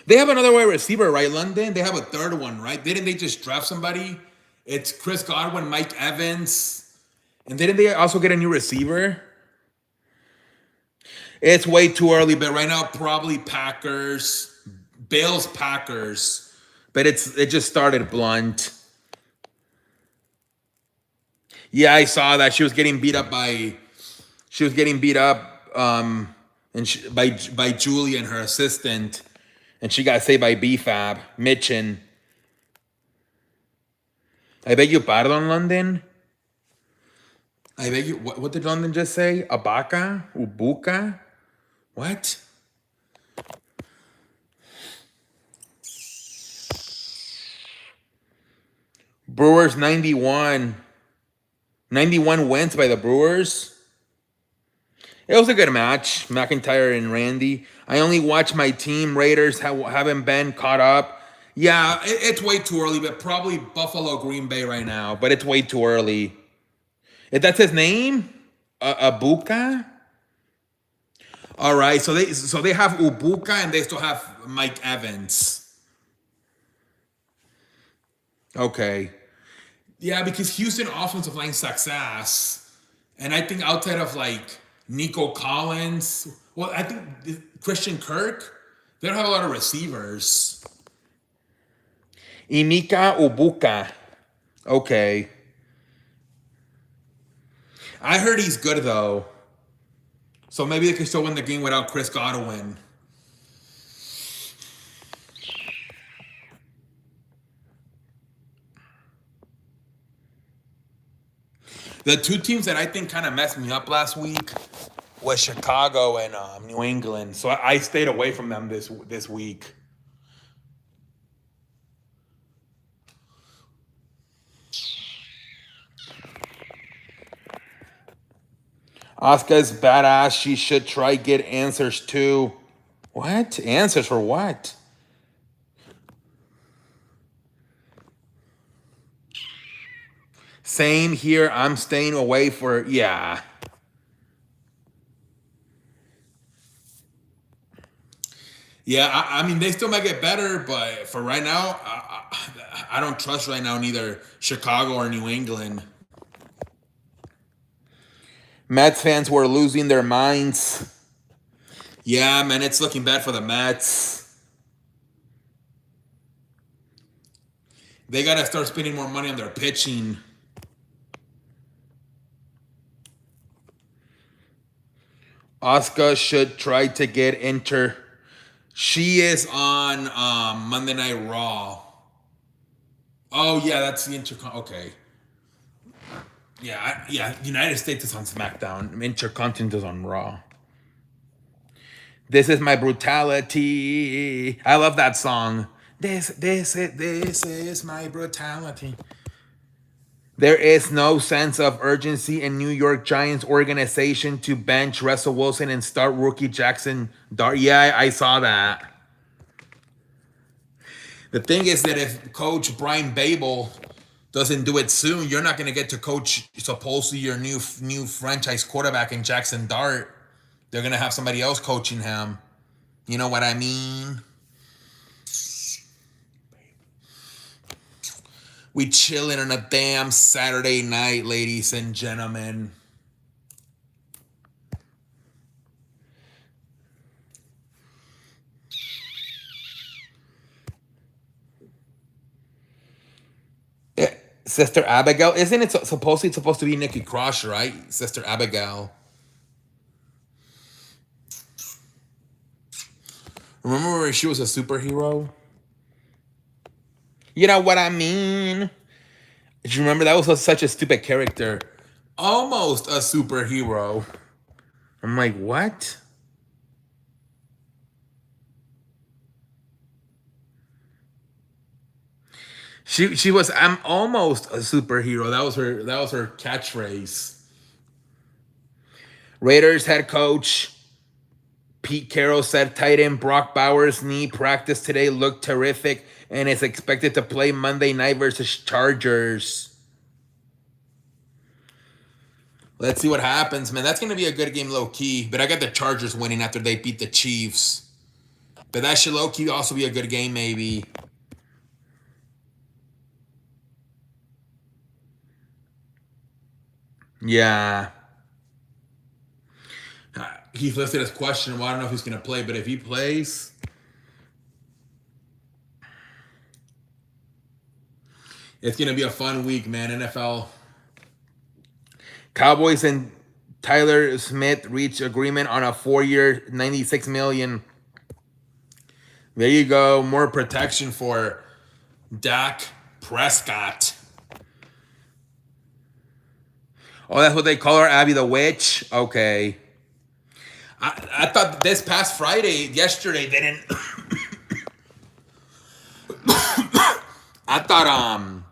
They have another wide receiver, right? London. They have a third one, right? Didn't they just draft somebody? It's Chris Godwin, Mike Evans, and didn't they also get a new receiver? It's way too early, but right now probably Packers, Bills, Packers. But it just started blunt. Yeah, I saw that she was getting beat up by Julie and her assistant, and she got saved by BFAB Mitchin. I beg your pardon, London. I beg you. What did London just say? Abaka, Ubuka. What? Brewers 91. 91 wins by the Brewers. It was a good match, McIntyre and Randy. I only watched my team. Raiders haven't been caught up. Yeah, it's way too early, but probably Buffalo Green Bay right now. But it's way too early. If that's his name, Abuka. All right, so they have Ubuka and they still have Mike Evans. Okay. Yeah, because Houston offensive line success, and I think outside of like Nico Collins, Well, I think Christian Kirk, they don't have a lot of receivers. Emeka Ubuka. Okay. I heard he's good though. So maybe they could still win the game without Chris Godwin. The two teams that I think kind of messed me up last week was Chicago and New England. So I stayed away from them this week. Asuka's badass. She should try get answers too. What? Answers for what? Same here. I'm staying away for, yeah. Yeah, I mean, they still might get better, but for right now, I don't trust right now neither Chicago or New England. Mets fans were losing their minds. Yeah, man, it's looking bad for the Mets. They got to start spending more money on their pitching. Asuka should try to get Inter. She is on Monday Night Raw. Oh yeah, that's the Intercon. Okay. Yeah, yeah. United States is on SmackDown. Intercontinental is on Raw. This is my brutality. I love that song. This is my brutality. There is no sense of urgency in New York Giants organization to bench Russell Wilson and start rookie Jackson Dart. Yeah, I saw that. The thing is that if Coach Brian Babel doesn't do it soon, you're not going to get to coach supposedly your new franchise quarterback in Jackson Dart. They're going to have somebody else coaching him. You know what I mean? We chilling on a damn Saturday night, ladies and gentlemen. Sister Abigail, isn't it supposed to be Nikki Cross, right? Sister Abigail. Remember when she was a superhero? You know what I mean? Do you remember that was such a stupid character? Almost a superhero. I'm like, what? She was, I'm almost a superhero. That was her catchphrase. Raiders head coach Pete Carroll said tight end Brock Bowers' knee practice today looked terrific and is expected to play Monday night versus Chargers. Let's see what happens, man. That's going to be a good game low-key, but I got the Chargers winning after they beat the Chiefs. But that should low-key also be a good game, maybe. Yeah. Heath listed as questionable. I don't know if he's going to play, but if he plays, it's going to be a fun week, man. NFL. Cowboys and Tyler Smith reached agreement on a 4-year, $96 million. There you go. More protection for Dak Prescott. Oh, that's what they call her, Abby the Witch? Okay. I thought this past Friday, yesterday, they didn't. I thought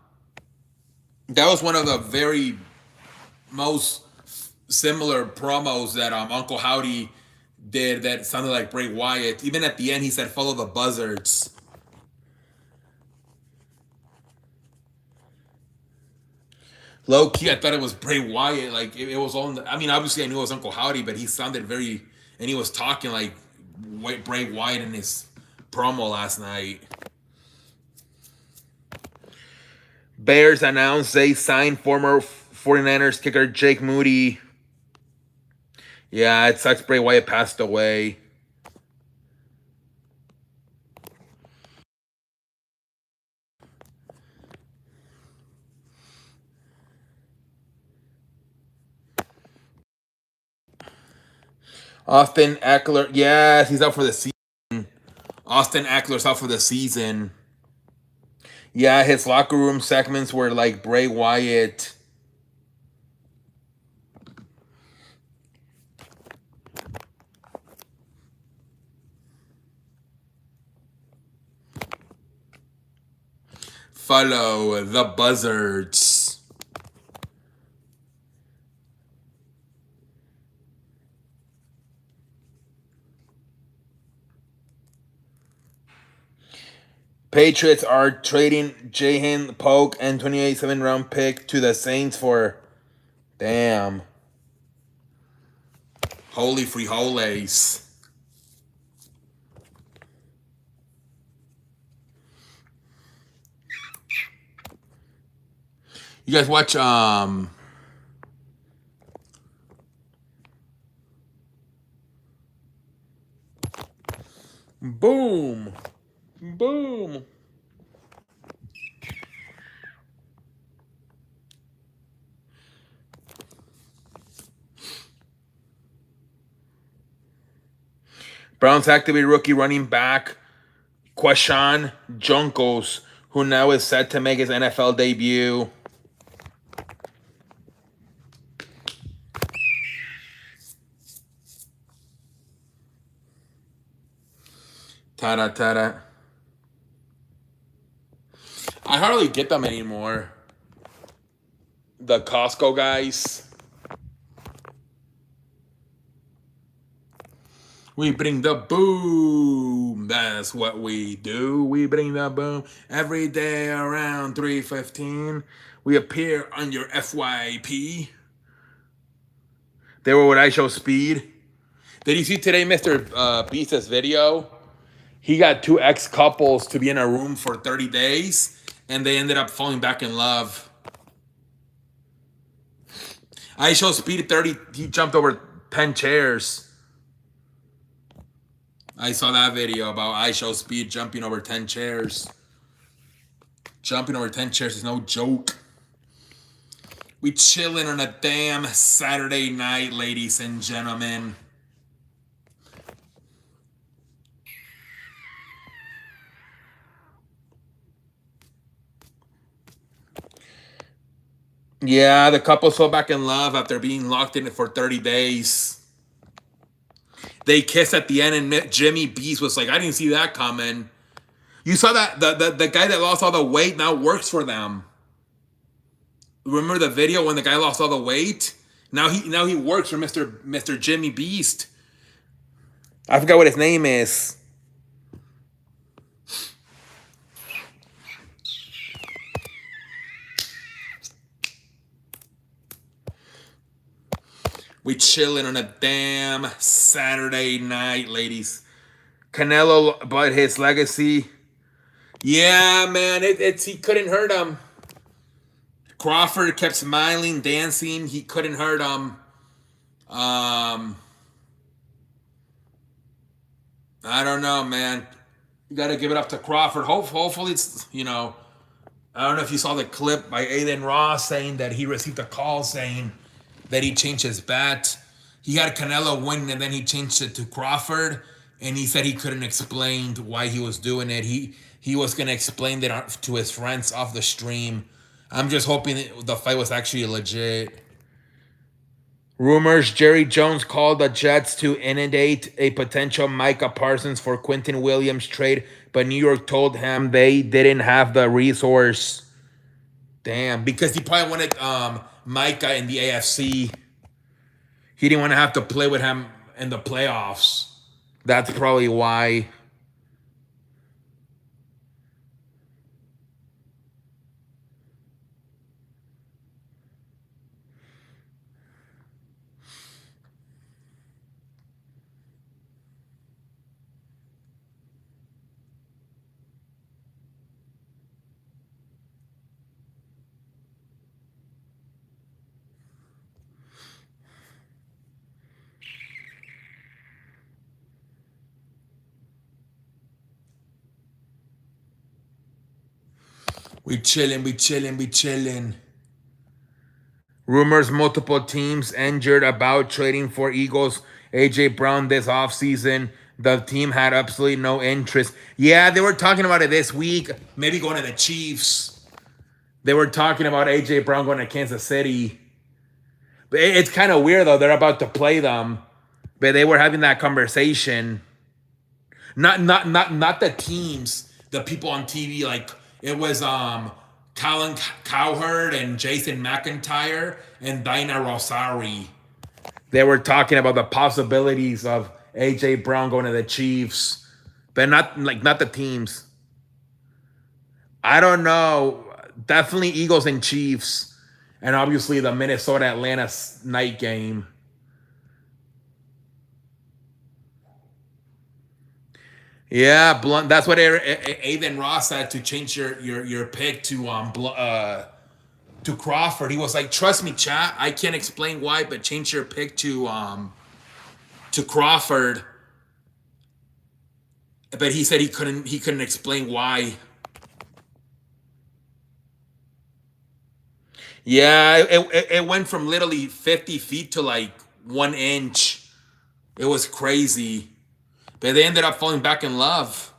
that was one of the very most similar promos that Uncle Howdy did that sounded like Bray Wyatt. Even at the end, he said, "Follow the buzzards." Low key, I thought it was Bray Wyatt. Like it was on. I mean, obviously, I knew it was Uncle Howdy, but he sounded very, and he was talking like Bray Wyatt in his promo last night. Bears announced they signed former 49ers kicker Jake Moody. Yeah, it sucks Bray Wyatt passed away. Austin Eckler, yes, he's out for the season. Austin Eckler's out for the season. Yeah, his locker room segments were like Bray Wyatt. Follow the Buzzards. Patriots are trading Jahan Polk and 28 7-round pick to the Saints for. Damn. Holy frijoles. You guys watch Boom. Boom. Browns activate rookie running back Quashon Junkos, who now is set to make his NFL debut. Tada tada. I hardly get them anymore. The Costco guys. We bring the boom. That's what we do. We bring the boom every day around 3:15. We appear on your FYP. They were what I show speed. Did you see today Mr. Beast's video? He got two ex-couples to be in a room for 30 days, and they ended up falling back in love. I show speed 30. He jumped over 10 chairs. I saw that video about I Show Speed jumping over 10 chairs. Jumping over 10 chairs is no joke. We chilling on a damn Saturday night, ladies and gentlemen. Yeah, the couple fell back in love after being locked in it for 30 days. They kissed at the end, and Jimmy Beast was like, I didn't see that coming. You saw that the guy that lost all the weight now works for them. Remember the video when the guy lost all the weight? Now he works for Mr. Jimmy Beast. I forgot what his name is. We chilling on a damn Saturday night, ladies. Canelo, but his legacy. Yeah, man, it's he couldn't hurt him. Crawford kept smiling, dancing. He couldn't hurt him. I don't know, man. You got to give it up to Crawford. Hopefully, it's I don't know if you saw the clip by Aiden Ross saying that he received a call saying that he changed his bet. He had Canelo win, and then he changed it to Crawford, and he said he couldn't explain why he was doing it. He was gonna explain that to his friends off the stream. I'm just hoping that the fight was actually legit. Rumors: Jerry Jones called the Jets to inundate a potential Micah Parsons for Quentin Williams trade, but New York told him they didn't have the resource. Damn, because he probably wanted Micah in the AFC. He didn't want to have to play with him in the playoffs. That's probably why. We chilling, we chilling, we chilling. Rumors multiple teams injured about trading for Eagles AJ Brown this offseason. The team had absolutely no interest. Yeah, they were talking about it this week. Maybe going to the Chiefs. They were talking about AJ Brown going to Kansas City. But it's kind of weird though. They're about to play them, but they were having that conversation. Not the teams, the people on TV. Like it was Colin Cowherd and Jason McIntyre and Dinah Rosari. They were talking about the possibilities of AJ Brown going to the Chiefs, but not the teams. I don't know. Definitely Eagles and Chiefs, and obviously the Minnesota Atlanta night game. Yeah, blunt. That's what Aiden Ross said to change your pick to Crawford. He was like, "Trust me, chat. I can't explain why, but change your pick to Crawford." But he said he couldn't explain why. Yeah, it went from literally 50 feet to like 1 inch. It was crazy. But they ended up falling back in love.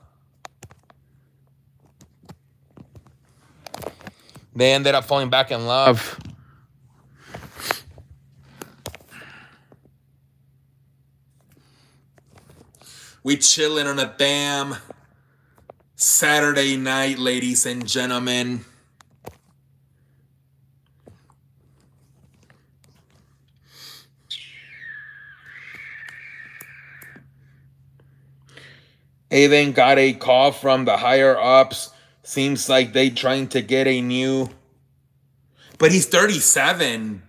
They ended up falling back in love. We chilling on a damn Saturday night, ladies and gentlemen. Aiden got a call from the higher ups. Seems like they trying to get a new. But he's 37.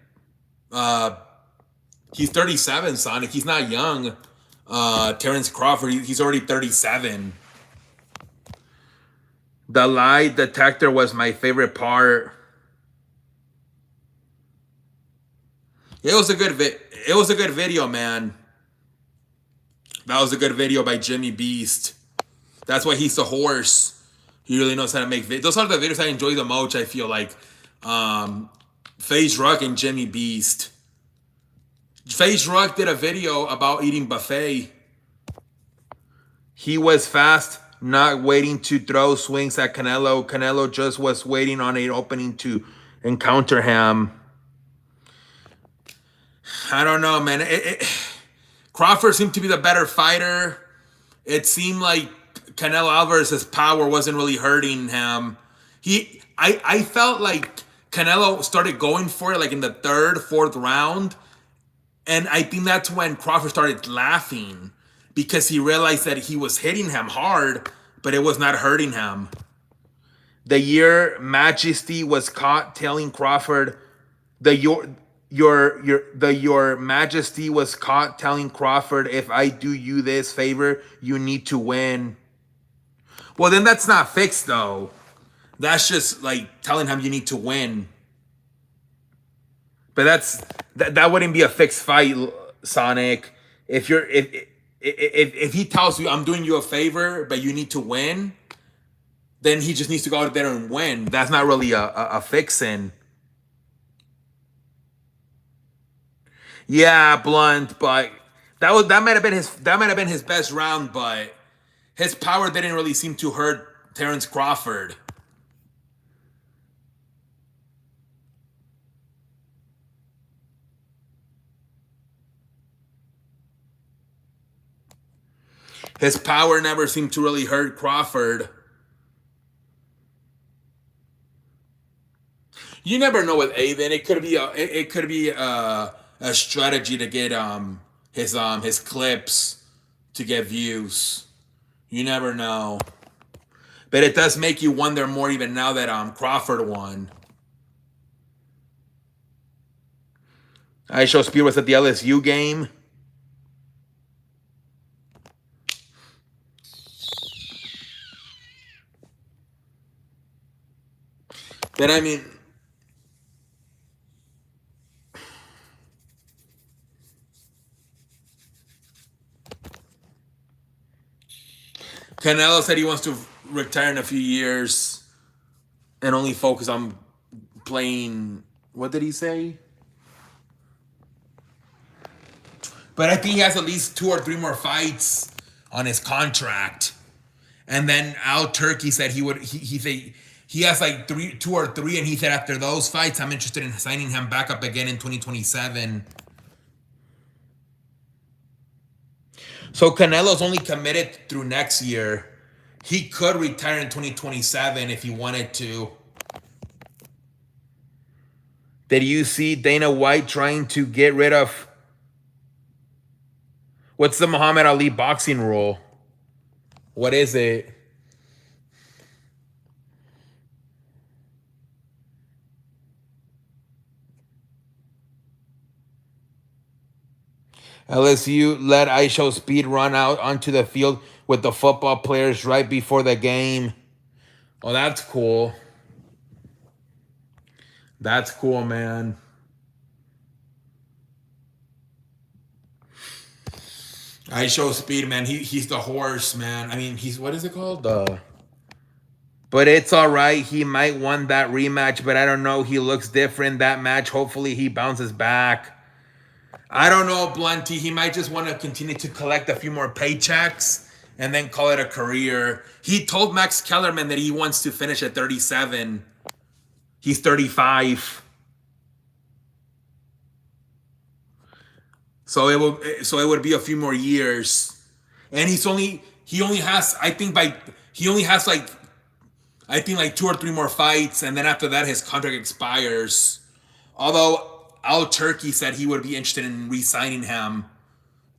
He's 37, Sonic. He's not young. Terrence Crawford, he's already 37. The lie detector was my favorite part. It was a good It was a good video, man. That was a good video by Jimmy Beast. That's why he's the horse. He really knows how to make videos. Those are the videos I enjoy the most. I feel like FaZe Rug and Jimmy Beast. FaZe Rug did a video about eating buffet. He was fast, not waiting to throw swings at Canelo. Canelo just was waiting on an opening to encounter him. I don't know, man. Crawford seemed to be the better fighter. It seemed like Canelo Alvarez's power wasn't really hurting him. I felt like Canelo started going for it like in the third, fourth round. And I think that's when Crawford started laughing because he realized that he was hitting him hard, but it was not hurting him. The year Majesty was caught telling Crawford, your Majesty was caught telling Crawford, if I do you this favor, you need to win. Well, then that's not fixed though. That's just like telling him you need to win. But that wouldn't be a fixed fight, Sonic. If he tells you I'm doing you a favor, but you need to win, then he just needs to go out there and win. That's not really a fixing. Yeah, Blunt, but that might have been his best round, but his power didn't really seem to hurt Terrence Crawford. His power never seemed to really hurt Crawford. You never know with Aiden. It could be a strategy to get his clips to get views. You never know. But it does make you wonder more even now that Crawford won. I show Speed was at the LSU game. But I mean, Canelo said he wants to retire in a few years. and only focus on playing. What did he say? But I think he has at least 2 or 3 more fights on his contract. And then Al Turkey said he said he has like 2 or 3, and he said after those fights, I'm interested in signing him back up again in 2027. So Canelo's only committed through next year. He could retire in 2027 if he wanted to. Did you see Dana White trying to get rid of what's the Muhammad Ali boxing rule? What is it? LSU let ISO Speed run out onto the field with the football players right before the game. Oh, that's cool. That's cool, man. ISO Speed, man. He's the horse, man. I mean, he's what is it called? But it's all right. He might want that rematch, but I don't know. He looks different that match. Hopefully, he bounces back. I don't know, Blunty. He might just want to continue to collect a few more paychecks and then call it a career. He told Max Kellerman that he wants to finish at 37. He's 35. So it would be a few more years. And he only has like 2 or 3 more fights, and then after that his contract expires. Although Al Turkey said he would be interested in re-signing him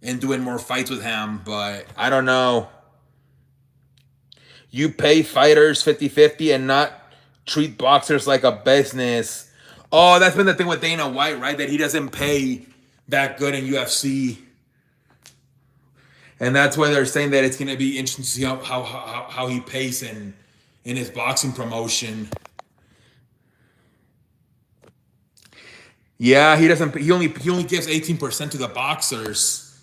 and doing more fights with him, but I don't know. You pay fighters 50-50 and not treat boxers like a business. Oh, that's been the thing with Dana White, right? That he doesn't pay that good in UFC. And that's why they're saying that it's going to be interesting to see how he pays in his boxing promotion. Yeah, he doesn't. He only gives 18% to the boxers.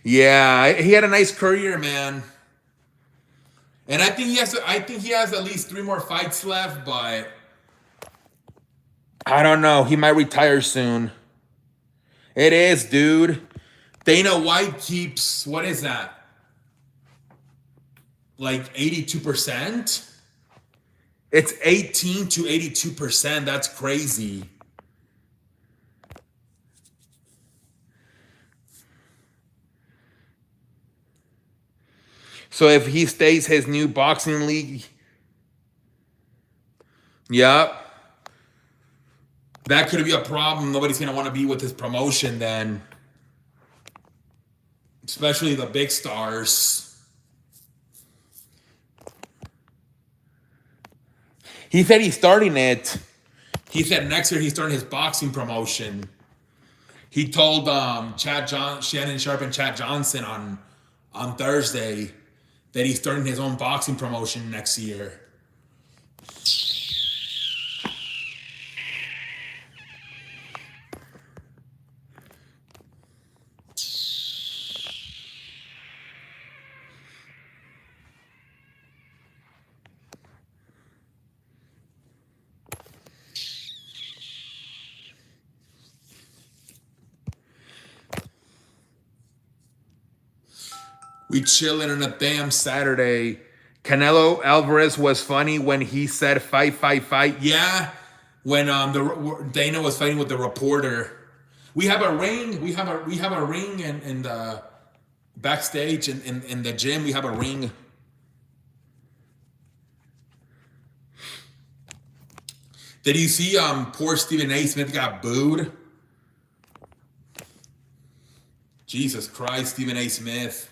Yeah, he had a nice career, man. And I think he has at least 3 more fights left, but I don't know. He might retire soon. It is, dude. Dana White keeps, what is that? Like 82%? It's 18 to 82%. That's crazy. So if he stays his new boxing league, yep. That could be a problem. Nobody's going to want to be with his promotion then. Especially the big stars. He said he's starting it. He said next year he's starting his boxing promotion. He told Shannon Sharp and Chad Johnson on Thursday that he's starting his own boxing promotion next year. We chilling on a damn Saturday. Canelo Alvarez was funny when he said fight, fight, fight. Yeah, when Dana was fighting with the reporter. We have a ring. We have a ring in the backstage in the gym. We have a ring. Did you see poor Stephen A. Smith got booed? Jesus Christ, Stephen A. Smith.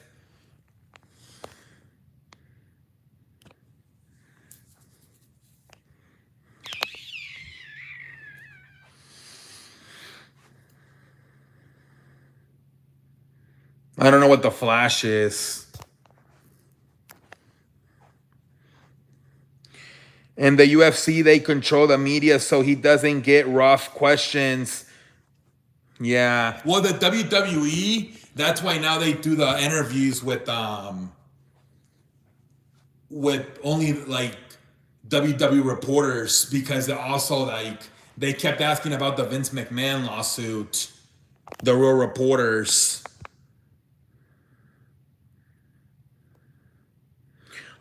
I don't know what the Flash is. In the UFC, they control the media so he doesn't get rough questions. Yeah. Well, the WWE, that's why now they do the interviews with with only like WWE reporters because they also like they kept asking about the Vince McMahon lawsuit. The real reporters.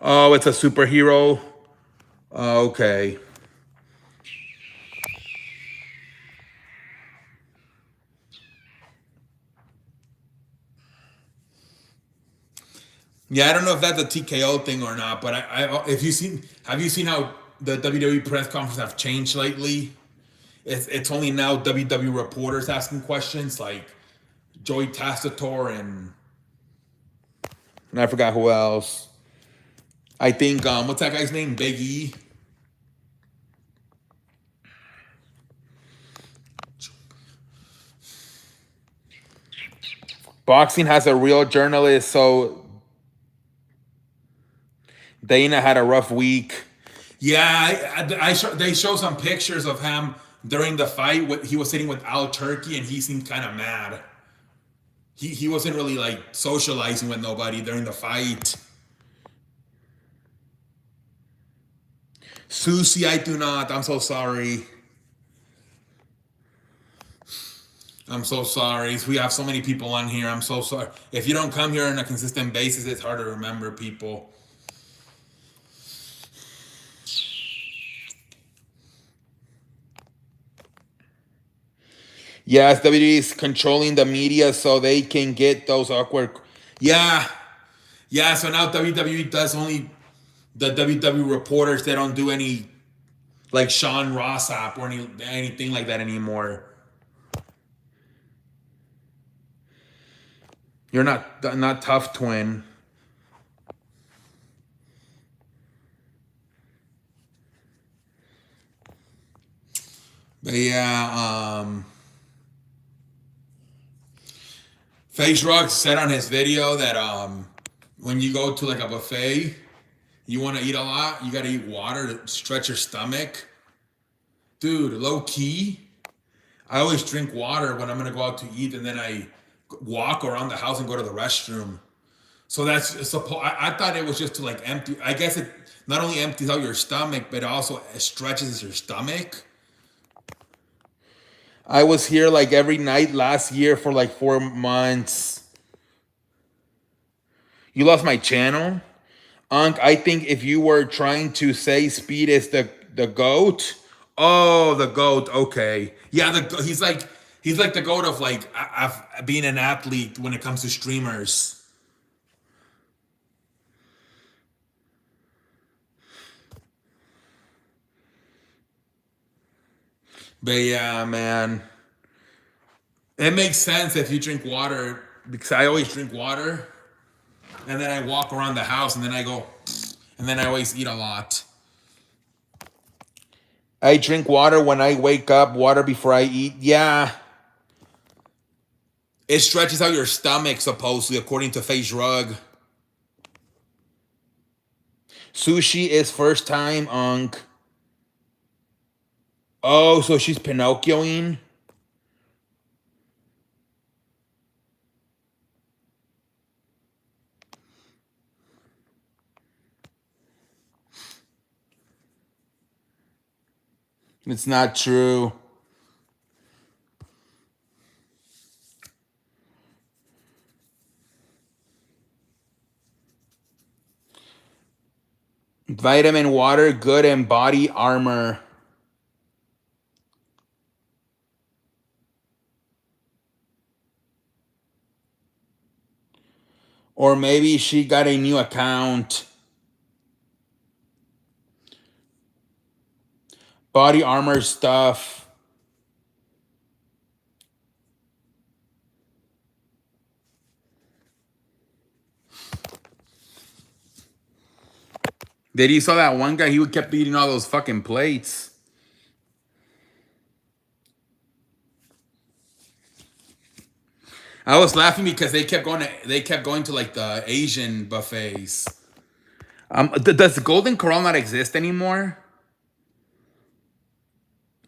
Oh, it's a superhero. Okay. Yeah, I don't know if that's a TKO thing or not, but if you seen, have you seen how the WWE press conferences have changed lately? It's only now WWE reporters asking questions like Joey Tastator and I forgot who else. I think what's that guy's name? Big E. Boxing has a real journalist, so Dana had a rough week. Yeah, they show some pictures of him during the fight. He was sitting with Al Turkey, and he seemed kind of mad. He wasn't really like socializing with nobody during the fight. Susie, I do not. I'm so sorry. I'm so sorry. We have so many people on here. I'm so sorry. If you don't come here on a consistent basis, it's hard to remember people. Yes, WWE is controlling the media so they can get those awkward. Yeah, yeah. So now WWE does only the WWE reporters. They don't do any like Sean Ross Sapp or anything like that anymore. You're not tough, twin. But yeah, Face Rock said on his video that when you go to like a buffet, you want to eat a lot, you got to eat water to stretch your stomach. Dude, low key, I always drink water when I'm gonna go out to eat, and then I walk around the house and go to the restroom. So that's I thought it was just to like empty. I guess it not only empties out your stomach, but it also stretches your stomach. I was here like every night last year for like 4 months. You lost my channel? Unc, I think if you were trying to say Speed is the goat. Oh, the goat. Okay. Yeah, he's like the goat of like being an athlete when it comes to streamers. But yeah, man. It makes sense if you drink water because I always drink water and then I walk around the house and then I go and then I always eat a lot. I drink water when I wake up, water before I eat. Yeah. It stretches out your stomach, supposedly, according to Face Rug. Sushi is first time, Unc. Oh, so she's Pinocchioing? It's not true. Vitamin water, good and body armor. Or maybe she got a new account. Body armor stuff. Did you saw that one guy? He kept eating all those fucking plates. I was laughing because they kept going to like the Asian buffets. Does Golden Corral not exist anymore?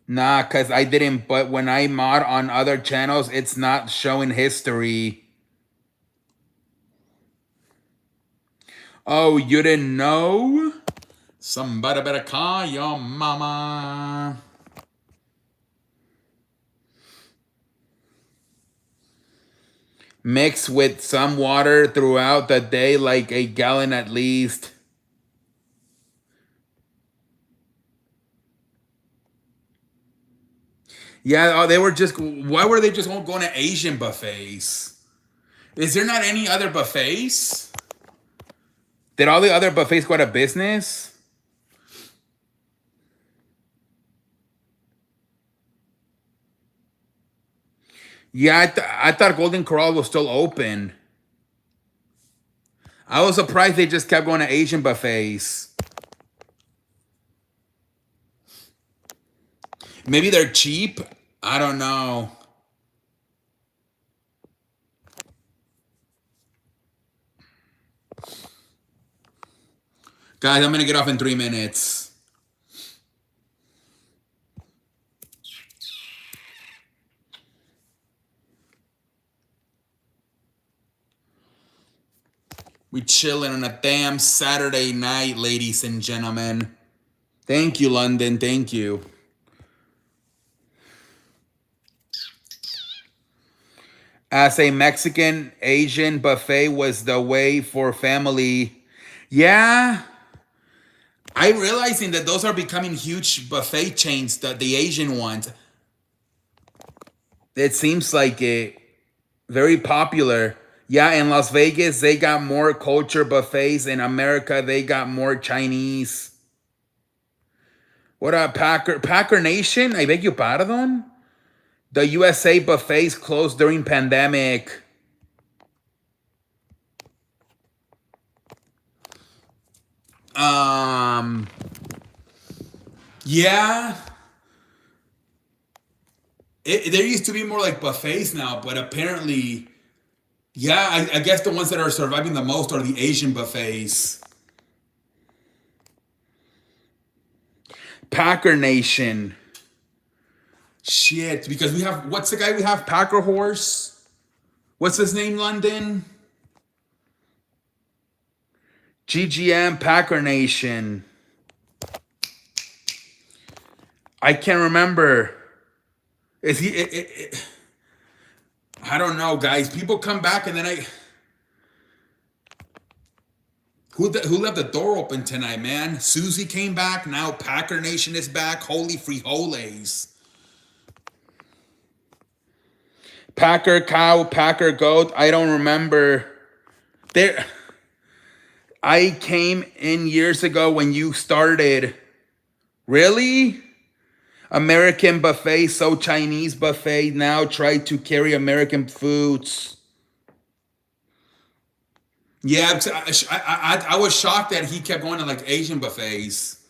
Nah, cause I didn't. But when I mod on other channels, it's not showing history. Oh, you didn't know? Somebody better call your mama. Mix with some water throughout the day, like a gallon at least. Yeah, oh, they were just. Why were they just going to Asian buffets? Is there not any other buffets? Did all the other buffets go out of business? Yeah, I thought Golden Corral was still open. I was surprised they just kept going to Asian buffets. Maybe they're cheap. I don't know. Guys, I'm going to get off in 3 minutes. We chilling on a damn Saturday night, ladies and gentlemen. Thank you, London. Thank you. As a Mexican Asian buffet was the way for family. Yeah. I'm realizing that those are becoming huge buffet chains, the Asian ones. It seems like it. Very popular. Yeah, in Las Vegas, they got more culture buffets. In America, they got more Chinese. What up, Packer Nation? I beg your pardon? The USA buffets closed during pandemic. Yeah. There used to be more like buffets now, but apparently, yeah, I guess the ones that are surviving the most are the Asian buffets. Packer Nation. Shit, because we have, what's the guy we have? Packer Horse? What's his name, London? GGM Packer Nation. I can't remember. Is he? I don't know, guys. People come back and then who left the door open tonight, man? Susie came back. Now Packer Nation is back. Holy frijoles. Packer cow, Packer goat. I don't remember. There. I came in years ago when you started. Really? American buffet, so Chinese buffet now try to carry American foods. Yeah, I was shocked that he kept going to like Asian buffets.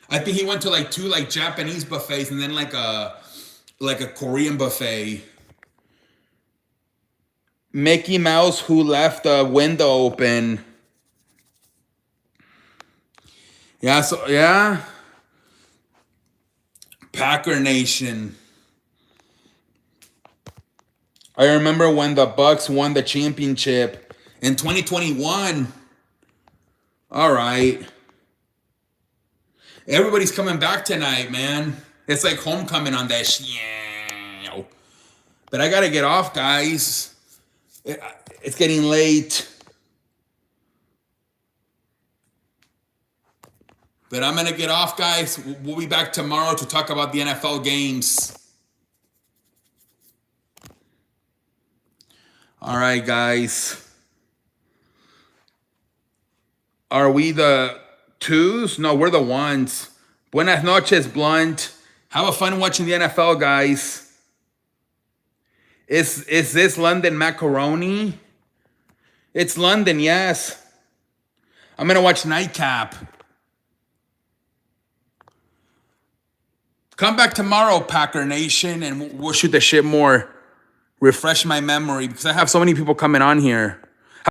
I think he went to like 2 like Japanese buffets and then like a Korean buffet. Mickey Mouse who left the window open. Yeah, so yeah. Packer Nation. I remember when the Bucks won the championship in 2021. All right. Everybody's coming back tonight, man. It's like homecoming on that shit. But I gotta get off, guys. It's getting late. But I'm gonna get off, guys. We'll be back tomorrow to talk about the NFL games. All right, guys. Are we the twos? No, we're the ones. Buenas noches, Blunt. Have a fun watching the NFL, guys. Is this London macaroni? It's London, yes. I'm gonna watch Nightcap. Come back tomorrow, Packer Nation, and we'll shoot the shit more. Refresh my memory because I have so many people coming on here.